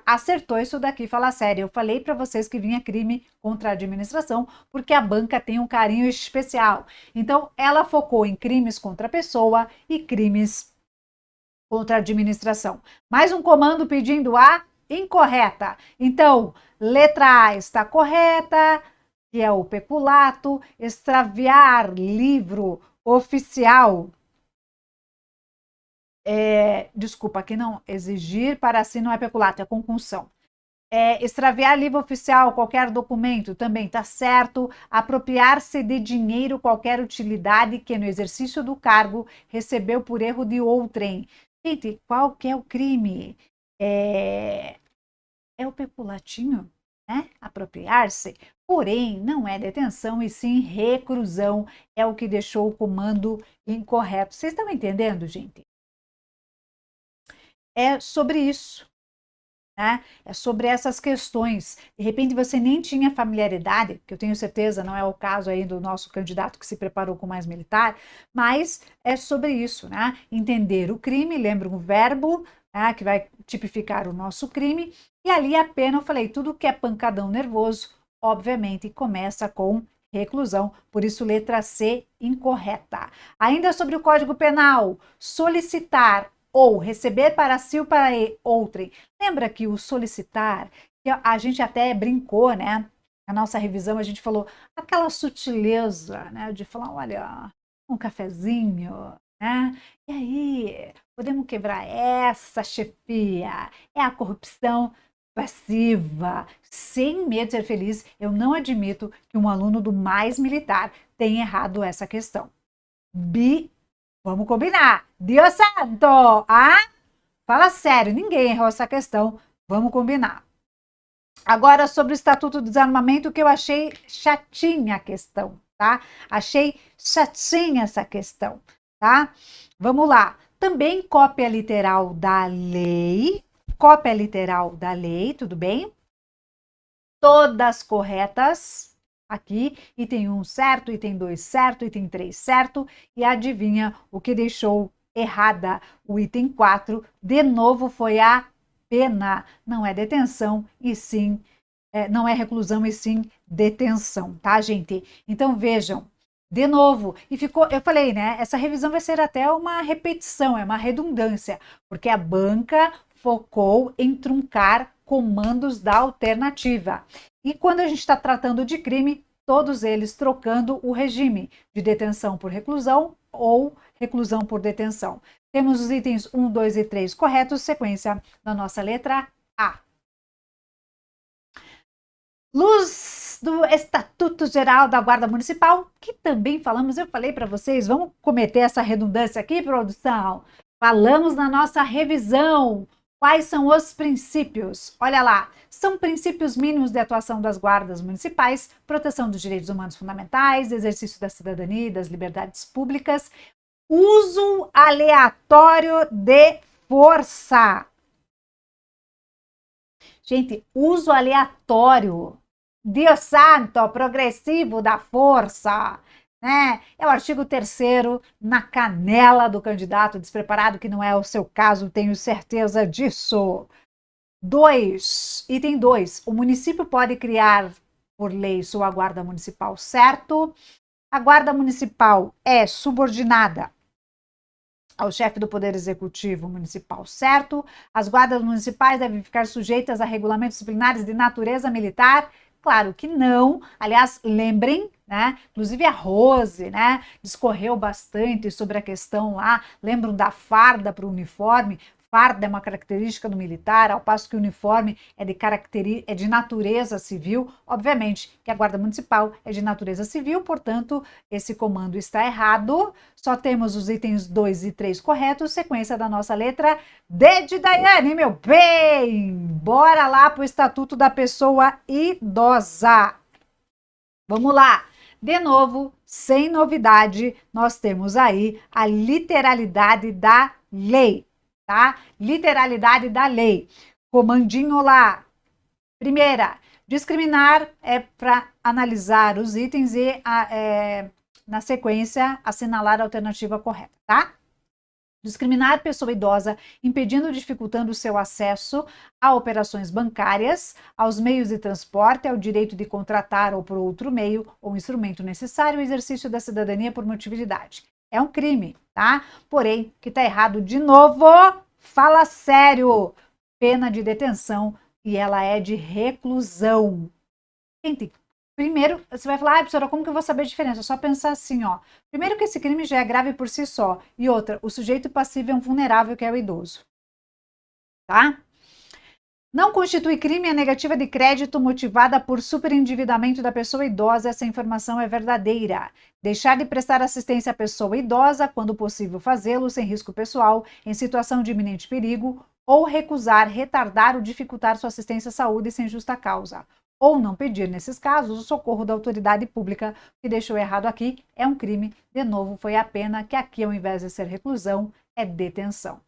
acertou isso daqui, fala sério. Eu falei para vocês que vinha crime contra a administração porque a banca tem um carinho especial. Então, ela focou em crimes contra a pessoa e crimes contra a administração. Mais um comando pedindo a incorreta. Então, letra A está correta, que é o peculato. Extraviar livro oficial. Desculpa, aqui não. Exigir para si não é peculato, é concussão. Extraviar livro oficial, qualquer documento, também está certo. Apropriar-se de dinheiro, qualquer utilidade que no exercício do cargo recebeu por erro de outrem. Gente, qual que é o crime? É o peculatinho, né? Apropriar-se. Porém, não é detenção e sim reclusão. É o que deixou o comando incorreto. Vocês estão entendendo, gente? É sobre isso. Né? É sobre essas questões. De repente você nem tinha familiaridade, que eu tenho certeza não é o caso aí do nosso candidato que se preparou com mais militar, mas é sobre isso, né? Entender o crime, lembra um verbo, né, que vai tipificar o nosso crime, e ali a pena, eu falei, tudo que é pancadão nervoso, obviamente começa com reclusão, por isso letra C incorreta. Ainda sobre o Código Penal, solicitar ou receber para si ou para outrem. Lembra que o solicitar, que a gente até brincou, né? Na nossa revisão a gente falou aquela sutileza, né? De falar, olha, um cafezinho, né? E aí, podemos quebrar essa, chefia? É a corrupção passiva, sem medo de ser feliz. Eu não admito que um aluno do mais militar tenha errado essa questão. Vamos combinar. Deus santo! Ah? Fala sério, ninguém errou essa questão. Vamos combinar. Agora, sobre o Estatuto do Desarmamento, que eu achei chatinha a questão, tá? Achei chatinha essa questão, tá? Vamos lá. Também cópia literal da lei. Cópia literal da lei, tudo bem? Todas corretas aqui. Item 1 certo, item 2 certo, item 3 certo. E adivinha o que deixou errada? O item 4, de novo, foi a pena. Não é detenção, e sim, não é reclusão, e sim detenção, tá, gente? Então vejam, de novo, e ficou, eu falei, né? Essa revisão vai ser até uma repetição, é uma redundância, porque a banca focou em truncar comandos da alternativa. E quando a gente está tratando de crime, todos eles trocando o regime de detenção por reclusão ou reclusão por detenção. Temos os itens 1, 2 e 3 corretos, sequência da nossa letra A. Luz do Estatuto Geral da Guarda Municipal, que também falamos, eu falei para vocês, vamos cometer essa redundância aqui, produção? Falamos na nossa revisão. Quais são os princípios? Olha lá, são princípios mínimos de atuação das guardas municipais, proteção dos direitos humanos fundamentais, exercício da cidadania e das liberdades públicas, uso aleatório de força. Gente, uso aleatório, Deus santo, progressivo da força, né? É o artigo 3º na canela do candidato despreparado, que não é o seu caso, tenho certeza disso. 2, item 2, o município pode criar por lei sua guarda municipal, certo? A guarda municipal é subordinada ao chefe do Poder Executivo Municipal, certo? As guardas municipais devem ficar sujeitas a regulamentos disciplinares de natureza militar? Claro que não. Aliás, lembrem, né? Inclusive a Rose, né? Discorreu bastante sobre a questão lá. Lembram da farda para o uniforme? Farda é uma característica do militar, ao passo que o uniforme é de natureza civil. Obviamente que a Guarda Municipal é de natureza civil, portanto, esse comando está errado. Só temos os itens 2 e 3 corretos, sequência da nossa letra D de Daiane, meu bem! Bora lá para o Estatuto da Pessoa Idosa. Vamos lá! De novo, sem novidade, nós temos aí a literalidade da lei. Tá? Literalidade da lei. Comandinho lá. Primeira, discriminar é para analisar os itens e, na sequência, assinalar a alternativa correta, tá? Discriminar pessoa idosa, impedindo ou dificultando o seu acesso a operações bancárias, aos meios de transporte, ao direito de contratar ou por outro meio ou instrumento necessário ao exercício da cidadania por motivo de idade. É um crime, tá? Porém, que tá errado de novo, fala sério. Pena de detenção e ela é de reclusão. Gente, primeiro, você vai falar, professora, como que eu vou saber a diferença? É só pensar assim, ó. Primeiro que esse crime já é grave por si só. E outra, o sujeito passivo é um vulnerável, que é o idoso. Tá? Não constitui crime a negativa de crédito motivada por superendividamento da pessoa idosa. Essa informação é verdadeira. Deixar de prestar assistência à pessoa idosa, quando possível fazê-lo, sem risco pessoal, em situação de iminente perigo, ou recusar, retardar ou dificultar sua assistência à saúde sem justa causa. Ou não pedir, nesses casos, o socorro da autoridade pública. O que deixou errado aqui é um crime. De novo, foi a pena, que aqui, ao invés de ser reclusão, é detenção.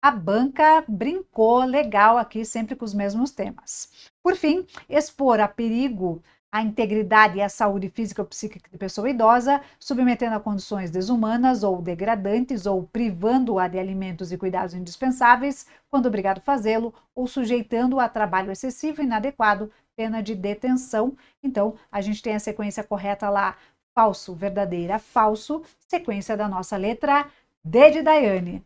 A banca brincou legal aqui, sempre com os mesmos temas. Por fim, expor a perigo a integridade e a saúde física ou psíquica de pessoa idosa, submetendo a condições desumanas ou degradantes, ou privando-a de alimentos e cuidados indispensáveis, quando obrigado a fazê-lo, ou sujeitando-a a trabalho excessivo e inadequado, pena de detenção. Então, a gente tem a sequência correta lá, falso, verdadeira, falso, sequência da nossa letra D de Daiane.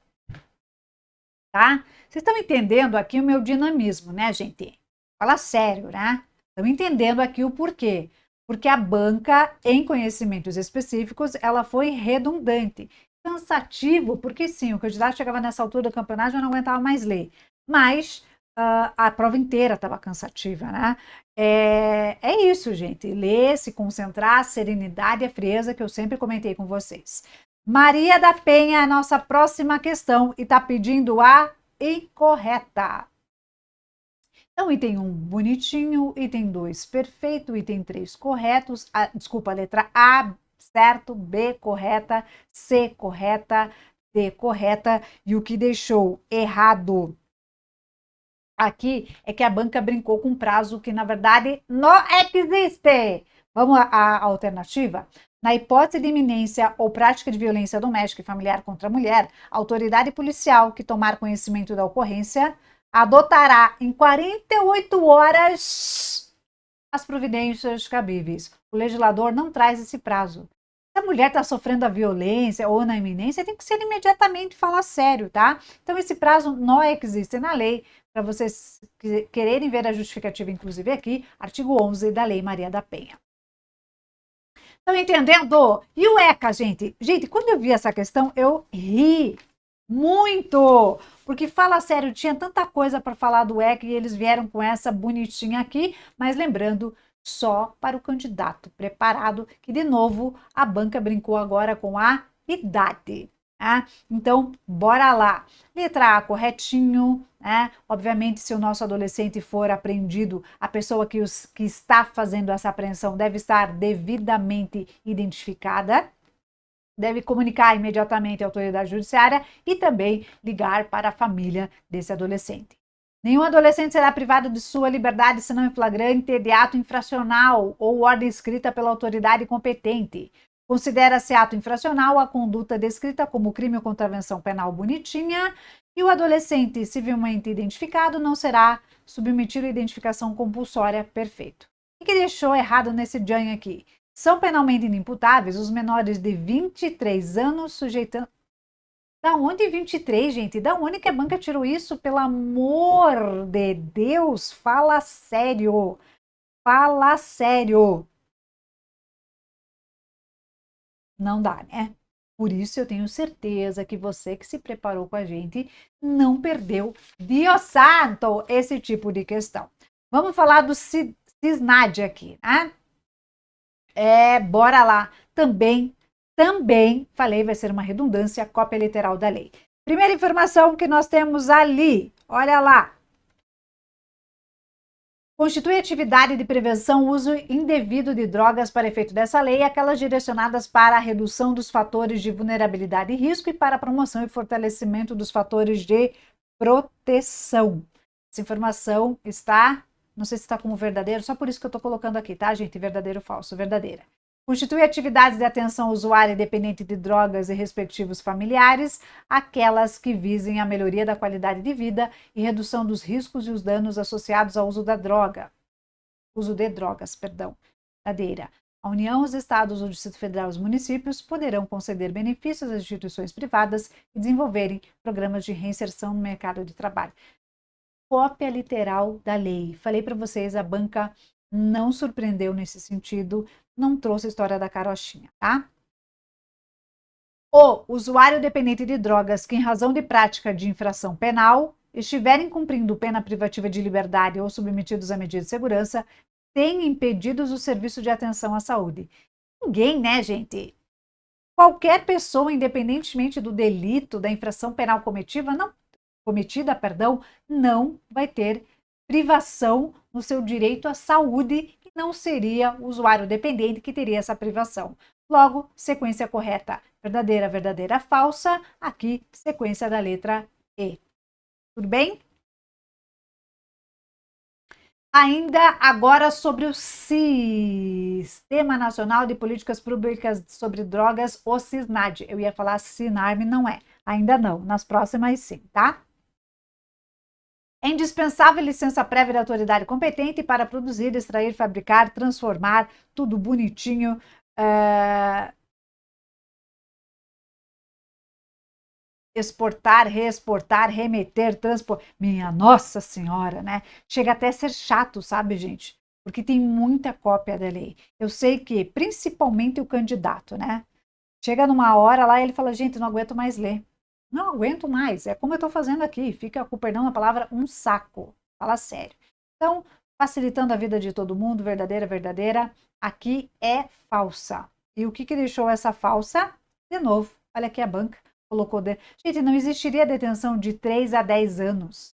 Tá? Vocês estão entendendo aqui o meu dinamismo, né, gente? Fala sério, né? Estão entendendo aqui o porquê. Porque a banca, em conhecimentos específicos, ela foi redundante. cansativo, porque sim, o candidato chegava nessa altura do campeonato e já não aguentava mais ler. Mas a prova inteira estava cansativa, né? É isso, gente. Ler, se concentrar, serenidade e a frieza que eu sempre comentei com vocês. Maria da Penha, a nossa próxima questão, e está pedindo a incorreta. Então, item 1, bonitinho, item 2, perfeito, item 3, corretos, desculpa, letra A, certo, B, correta, C, correta, D, correta, e o que deixou errado aqui é que a banca brincou com um prazo que, na verdade, não existe. Vamos à alternativa? Na hipótese de iminência ou prática de violência doméstica e familiar contra a mulher, a autoridade policial que tomar conhecimento da ocorrência adotará em 48 horas as providências cabíveis. O legislador não traz esse prazo. Se a mulher está sofrendo a violência ou na iminência, tem que ser imediatamente falar sério, tá? Então, esse prazo não existe na lei. Para vocês quererem ver a justificativa, inclusive aqui, artigo 11 da Lei Maria da Penha. Estão entendendo? E o ECA, gente? Gente, quando eu vi essa questão, eu ri muito, porque fala sério, tinha tanta coisa para falar do ECA e eles vieram com essa bonitinha aqui, mas lembrando, só para o candidato preparado, que de novo a banca brincou agora com a idade. Então, bora lá. Letra A, corretinho, né? Obviamente, se o nosso adolescente for apreendido, a pessoa que está fazendo essa apreensão deve estar devidamente identificada, deve comunicar imediatamente à autoridade judiciária e também ligar para a família desse adolescente. Nenhum adolescente será privado de sua liberdade senão em flagrante de ato infracional ou ordem escrita pela autoridade competente. Considera-se ato infracional a conduta descrita como crime ou contravenção penal bonitinha e o adolescente civilmente identificado não será submetido à identificação compulsória. Perfeito. O que deixou errado nesse Jan aqui? São penalmente inimputáveis os menores de 23 anos sujeitando... Da onde 23, gente? Da onde que a banca tirou isso? Pelo amor de Deus, fala sério. Fala sério. Não dá, né? Por isso eu tenho certeza que você que se preparou com a gente não perdeu, Dio santo, esse tipo de questão. Vamos falar do CISNAD aqui, né? Bora lá. Também, falei, vai ser uma redundância, cópia literal da lei. Primeira informação que nós temos ali, olha lá. Constitui atividade de prevenção uso indevido de drogas para efeito dessa lei aquelas direcionadas para a redução dos fatores de vulnerabilidade e risco e para a promoção e fortalecimento dos fatores de proteção. Essa informação está, não sei se está como verdadeiro, só por isso que eu estou colocando aqui, tá, gente? Verdadeiro ou falso? Verdadeira. Constitui atividades de atenção ao usuário dependente de drogas e respectivos familiares, aquelas que visem a melhoria da qualidade de vida e redução dos riscos e os danos associados ao uso de drogas. Verdadeira. A União, os Estados, o Distrito Federal e os municípios poderão conceder benefícios às instituições privadas e desenvolverem programas de reinserção no mercado de trabalho. Cópia literal da lei. Falei para vocês, a banca não surpreendeu nesse sentido, não trouxe a história da carochinha, tá? O usuário dependente de drogas que, em razão de prática de infração penal, estiverem cumprindo pena privativa de liberdade ou submetidos a medidas de segurança, têm impedidos o serviço de atenção à saúde. Ninguém, né, gente? Qualquer pessoa, independentemente do delito, da infração penal cometida, não vai ter privação no seu direito à saúde e não seria o usuário dependente que teria essa privação. Logo, sequência correta, verdadeira, verdadeira, falsa. Aqui, sequência da letra E. Tudo bem? Ainda agora sobre o Sistema Nacional de Políticas Públicas sobre Drogas, o CISNAD. Eu ia falar SINARM, não é. Ainda não. Nas próximas sim, tá? É indispensável licença prévia da autoridade competente para produzir, extrair, fabricar, transformar, tudo bonitinho. Exportar, reexportar, remeter, transportar. Minha Nossa Senhora, né? Chega até a ser chato, sabe, gente? Porque tem muita cópia da lei. Eu sei que, principalmente o candidato, né? Chega numa hora lá e ele fala, gente, não aguento mais ler. Não aguento mais, é como eu estou fazendo aqui. Fica, com perdão na palavra, um saco. Fala sério. Então, facilitando a vida de todo mundo, verdadeira, verdadeira, aqui é falsa. E o que deixou essa falsa? De novo, olha aqui a banca, colocou... Gente, não existiria detenção de 3 a 10 anos.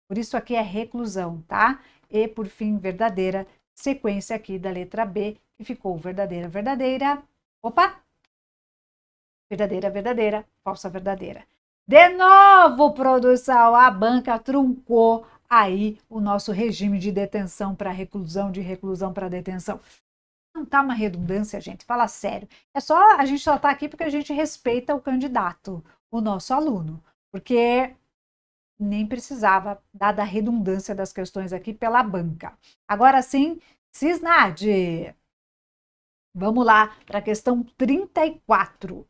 Por isso aqui é reclusão, tá? E, por fim, verdadeira, sequência aqui da letra B, que ficou verdadeira, verdadeira. Opa! Verdadeira, verdadeira, falsa, verdadeira. De novo, produção, a banca truncou aí o nosso regime de detenção para reclusão, de reclusão para detenção. Não tá uma redundância, gente, fala sério. A gente só tá aqui porque a gente respeita o candidato, o nosso aluno, porque nem precisava, dada a redundância das questões aqui pela banca. Agora sim, Cisnade. Vamos lá para a questão 34.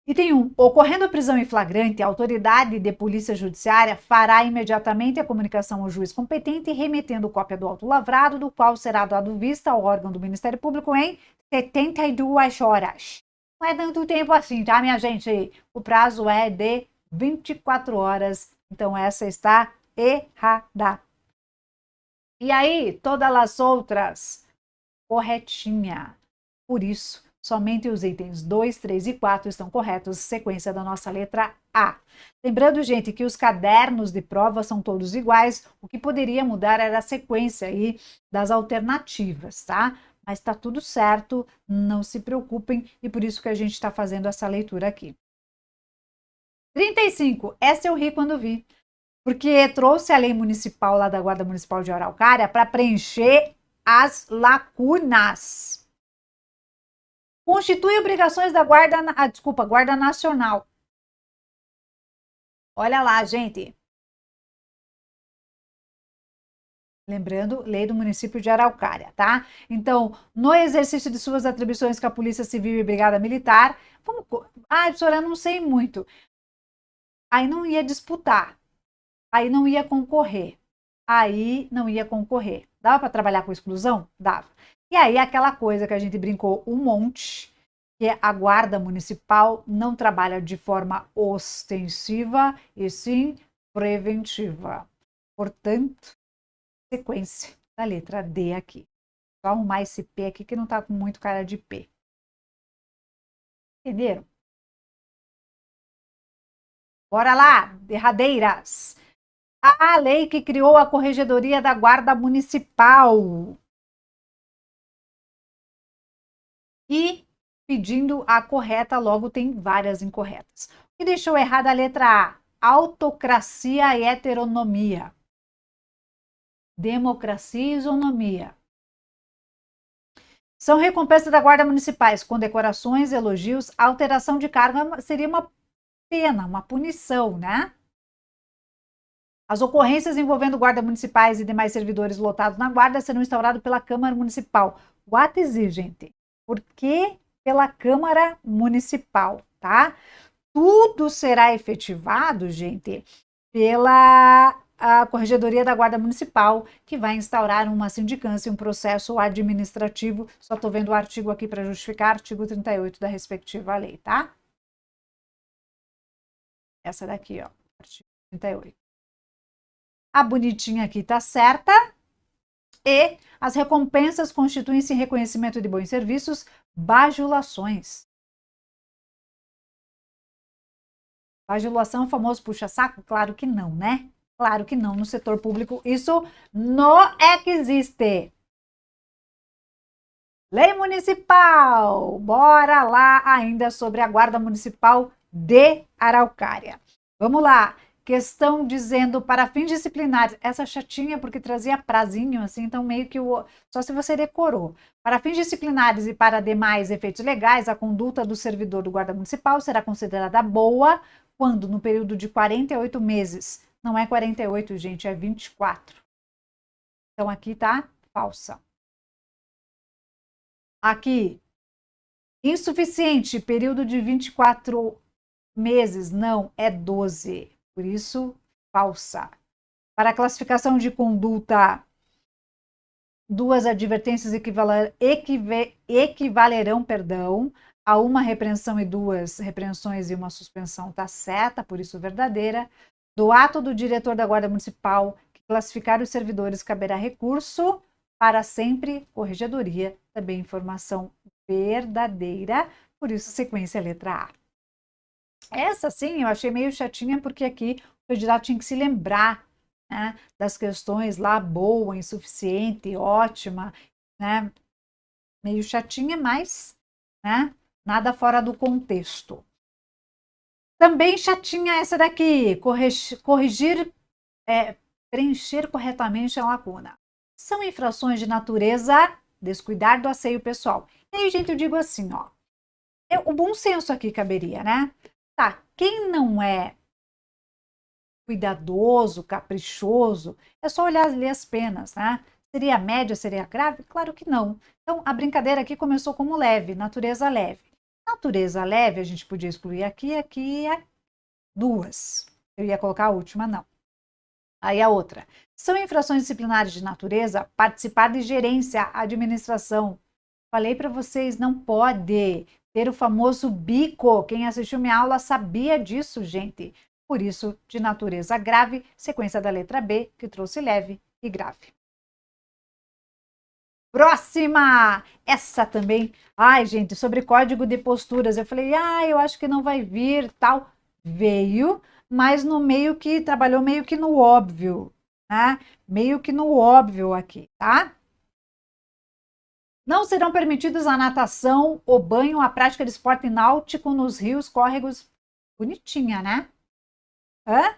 Item 1. Ocorrendo a prisão em flagrante, a autoridade de polícia judiciária fará imediatamente a comunicação ao juiz competente, remetendo cópia do auto lavrado, do qual será dado vista ao órgão do Ministério Público em 72 horas. Não é tanto tempo assim, tá, minha gente? O prazo é de 24 horas, então essa está errada. E aí, todas as outras, corretinha. Por isso, somente os itens 2, 3 e 4 estão corretos, sequência da nossa letra A. Lembrando, gente, que os cadernos de prova são todos iguais, o que poderia mudar era a sequência aí das alternativas, tá? Mas tá tudo certo, não se preocupem, e por isso que a gente está fazendo essa leitura aqui. 35, essa eu ri quando vi, porque trouxe a lei municipal lá da Guarda Municipal de Araucária para preencher as lacunas. Constitui obrigações da Guarda Nacional. Olha lá, gente. Lembrando, lei do município de Araucária, tá? Então, no exercício de suas atribuições com a Polícia Civil e Brigada Militar, professora, eu não sei muito. Aí não ia disputar. Aí não ia concorrer. Dava para trabalhar com exclusão? Dava. E aí aquela coisa que a gente brincou um monte, que a Guarda Municipal não trabalha de forma ostensiva, e sim preventiva. Portanto, sequência da letra D aqui. Vou arrumar esse P aqui que não está com muito cara de P. Entenderam? Bora lá, derradeiras. A lei que criou a Corregedoria da Guarda Municipal. E pedindo a correta, logo tem várias incorretas. O que deixou errada a letra A? Autocracia e heteronomia. Democracia e isonomia. São recompensas da Guarda Municipais, condecorações, elogios, alteração de cargo seria uma pena, uma punição, né? As ocorrências envolvendo guardas municipais e demais servidores lotados na guarda serão instauradas pela Câmara Municipal. What is it, gente? Por que pela Câmara Municipal, tá? Tudo será efetivado, gente, pela Corregedoria da Guarda Municipal, que vai instaurar uma sindicância e um processo administrativo. Só estou vendo o artigo aqui para justificar, artigo 38 da respectiva lei, tá? Essa daqui, ó, artigo 38. A bonitinha aqui tá certa. E as recompensas constituem-se em reconhecimento de bons serviços, bajulações. Bajulação é o famoso puxa-saco? Claro que não, né? Claro que não. No setor público isso não existe. Lei municipal. Bora lá ainda sobre a Guarda Municipal de Araucária. Vamos lá. Questão dizendo para fins disciplinares. Essa chatinha porque trazia prazinho, assim, então meio que só se você decorou. Para fins disciplinares e para demais efeitos legais, a conduta do servidor do Guarda Municipal será considerada boa quando no período de 48 meses. Não é 48, gente, é 24. Então aqui tá falsa. Aqui, insuficiente, período de 24 meses, não, é 12. Por isso, falsa. Para a classificação de conduta, 2 advertências equivalerão, há uma repreensão e 2 repreensões e uma suspensão está certa, por isso verdadeira. Do ato do diretor da Guarda Municipal que classificar os servidores caberá recurso, para sempre corregedoria, também informação verdadeira, por isso sequência letra A. Essa sim eu achei meio chatinha porque aqui o candidato tinha que se lembrar, né, das questões lá, boa, insuficiente, ótima, né, meio chatinha, mas, né, nada fora do contexto. Também chatinha essa daqui, corrigir, preencher corretamente a lacuna. São infrações de natureza descuidar do asseio pessoal. E aí, gente, eu digo assim, ó, o bom senso aqui caberia, né? Tá, quem não é cuidadoso, caprichoso, é só olhar ler as penas, né? Seria média, seria grave? Claro que não. Então, a brincadeira aqui começou como leve, natureza leve. Natureza leve, a gente podia excluir aqui, aqui e 2. Eu ia colocar a última, não. Aí a outra. São infrações disciplinares de natureza participar de gerência, administração. Falei para vocês, não pode ter o famoso bico. Quem assistiu minha aula sabia disso, gente. Por isso, de natureza grave, sequência da letra B, que trouxe leve e grave. Próxima! Essa também. Ai, gente, sobre código de posturas. Eu falei, eu acho que não vai vir, tal. Veio, mas no meio que, trabalhou meio que no óbvio, né? Meio que no óbvio aqui, tá? Não serão permitidos a natação, o banho, a prática de esporte náutico nos rios, córregos. Bonitinha, né? Hã?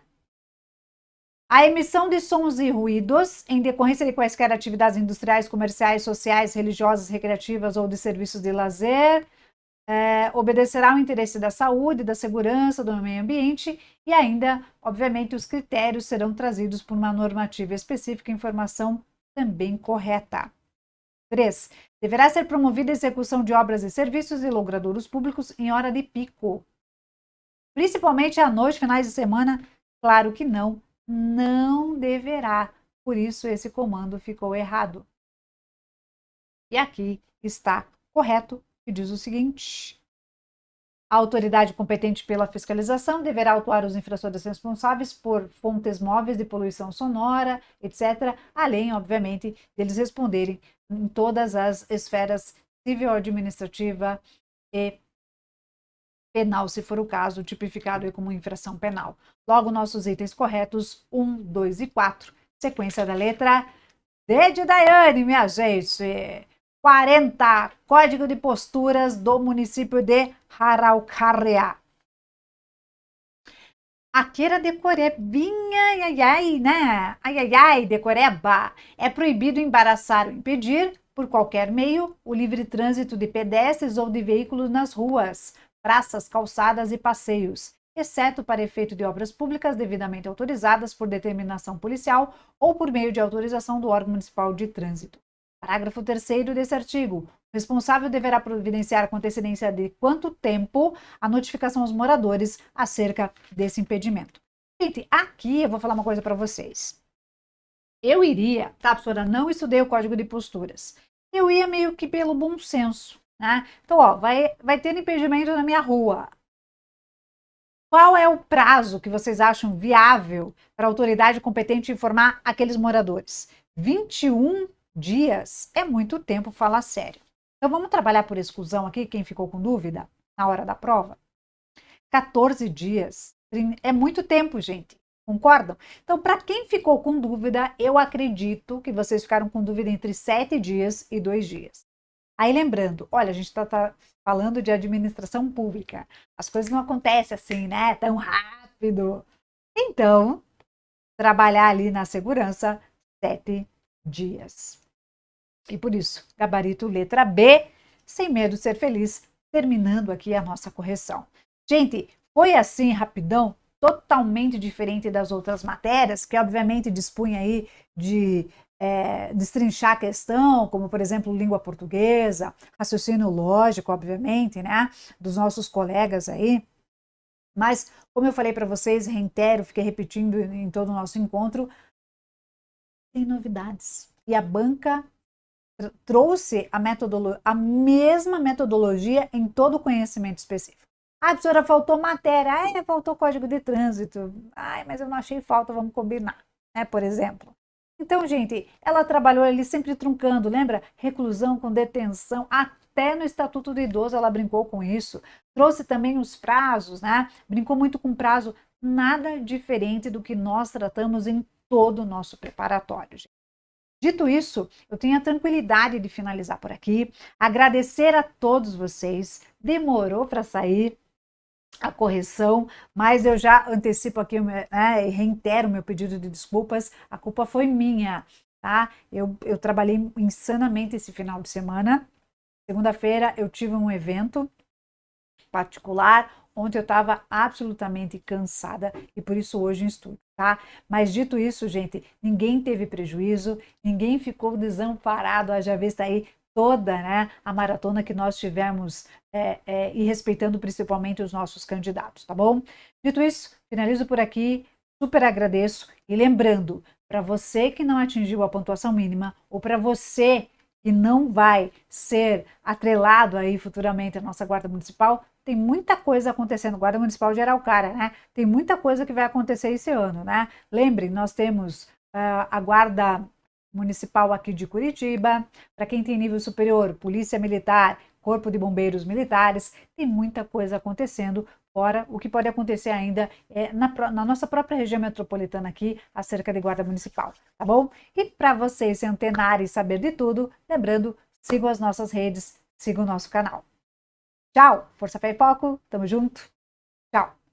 A emissão de sons e ruídos em decorrência de quaisquer atividades industriais, comerciais, sociais, religiosas, recreativas ou de serviços de lazer, obedecerá ao interesse da saúde, da segurança, do meio ambiente e ainda, obviamente, os critérios serão trazidos por uma normativa específica e informação também correta. 3. Deverá ser promovida a execução de obras e serviços e logradouros públicos em hora de pico. Principalmente à noite, finais de semana, claro que não. Não deverá. Por isso, esse comando ficou errado. E aqui está correto, que diz o seguinte: a autoridade competente pela fiscalização deverá autuar os infratores responsáveis por fontes móveis de poluição sonora, etc., além, obviamente, deles responderem em todas as esferas civil, administrativa e penal, se for o caso, tipificado como infração penal. Logo, nossos itens corretos, 1, 2 e 4. Sequência da letra D de Daiane, minha gente. 40. Código de posturas do município de Araucária. Aqui era decorebinha, ai, né? Ai, decoreba. É proibido embaraçar ou impedir, por qualquer meio, o livre trânsito de pedestres ou de veículos nas ruas, praças, calçadas e passeios, exceto para efeito de obras públicas devidamente autorizadas por determinação policial ou por meio de autorização do órgão municipal de trânsito. Parágrafo 3º desse artigo. O responsável deverá providenciar com antecedência de quanto tempo a notificação aos moradores acerca desse impedimento. Gente, aqui eu vou falar uma coisa para vocês. Eu iria, tá, professora, não estudei o código de posturas. Eu ia meio que pelo bom senso, né? Então, ó, vai ter impedimento na minha rua. Qual é o prazo que vocês acham viável para a autoridade competente informar aqueles moradores? 21 dias é muito tempo, fala sério. Então, vamos trabalhar por exclusão aqui, quem ficou com dúvida na hora da prova? 14 dias é muito tempo, gente. Concordam? Então, para quem ficou com dúvida, eu acredito que vocês ficaram com dúvida entre 7 dias e 2 dias. Aí, lembrando, olha, a gente está falando de administração pública. As coisas não acontecem assim, né? Tão rápido. Então, trabalhar ali na segurança, 7 dias. E por isso, gabarito letra B, sem medo de ser feliz, terminando aqui a nossa correção. Gente, foi assim, rapidão, totalmente diferente das outras matérias, que obviamente dispunha aí de destrinchar a questão, como por exemplo, língua portuguesa, raciocínio lógico, obviamente, né, dos nossos colegas aí. Mas, como eu falei para vocês, reitero, fiquei repetindo em todo o nosso encontro, tem novidades. E a banca trouxe a mesma metodologia em todo o conhecimento específico. Ah, professora, faltou matéria. Ah, faltou código de trânsito. Ai, mas eu não achei falta, vamos combinar, né? Por exemplo. Então, gente, ela trabalhou ali sempre truncando, lembra? Reclusão com detenção, até no Estatuto do Idoso ela brincou com isso. Trouxe também os prazos, né? Brincou muito com prazo, nada diferente do que nós tratamos em todo o nosso preparatório, gente. Dito isso, eu tenho a tranquilidade de finalizar por aqui, agradecer a todos vocês. Demorou para sair a correção, mas eu já antecipo aqui, né, e reitero o meu pedido de desculpas, a culpa foi minha, tá? Eu trabalhei insanamente esse final de semana. Segunda-feira eu tive um evento particular, onde eu estava absolutamente cansada e por isso hoje eu estudo, tá? Mas dito isso, gente, ninguém teve prejuízo, ninguém ficou desamparado, haja vista aí toda, né, a maratona que nós tivemos e respeitando principalmente os nossos candidatos, tá bom? Dito isso, finalizo por aqui, super agradeço e lembrando, para você que não atingiu a pontuação mínima ou para você que não vai ser atrelado aí futuramente à nossa Guarda Municipal, tem muita coisa acontecendo, Guarda Municipal de Araucária, né? Tem muita coisa que vai acontecer esse ano, né? Lembrem, nós temos a Guarda Municipal aqui de Curitiba, para quem tem nível superior, Polícia Militar, Corpo de Bombeiros Militares, tem muita coisa acontecendo, fora o que pode acontecer ainda na nossa própria região metropolitana aqui, acerca de Guarda Municipal, tá bom? E para vocês se antenarem e saber de tudo, lembrando, sigam as nossas redes, sigam o nosso canal. Tchau, Força, Fé e Foco, tamo junto, tchau!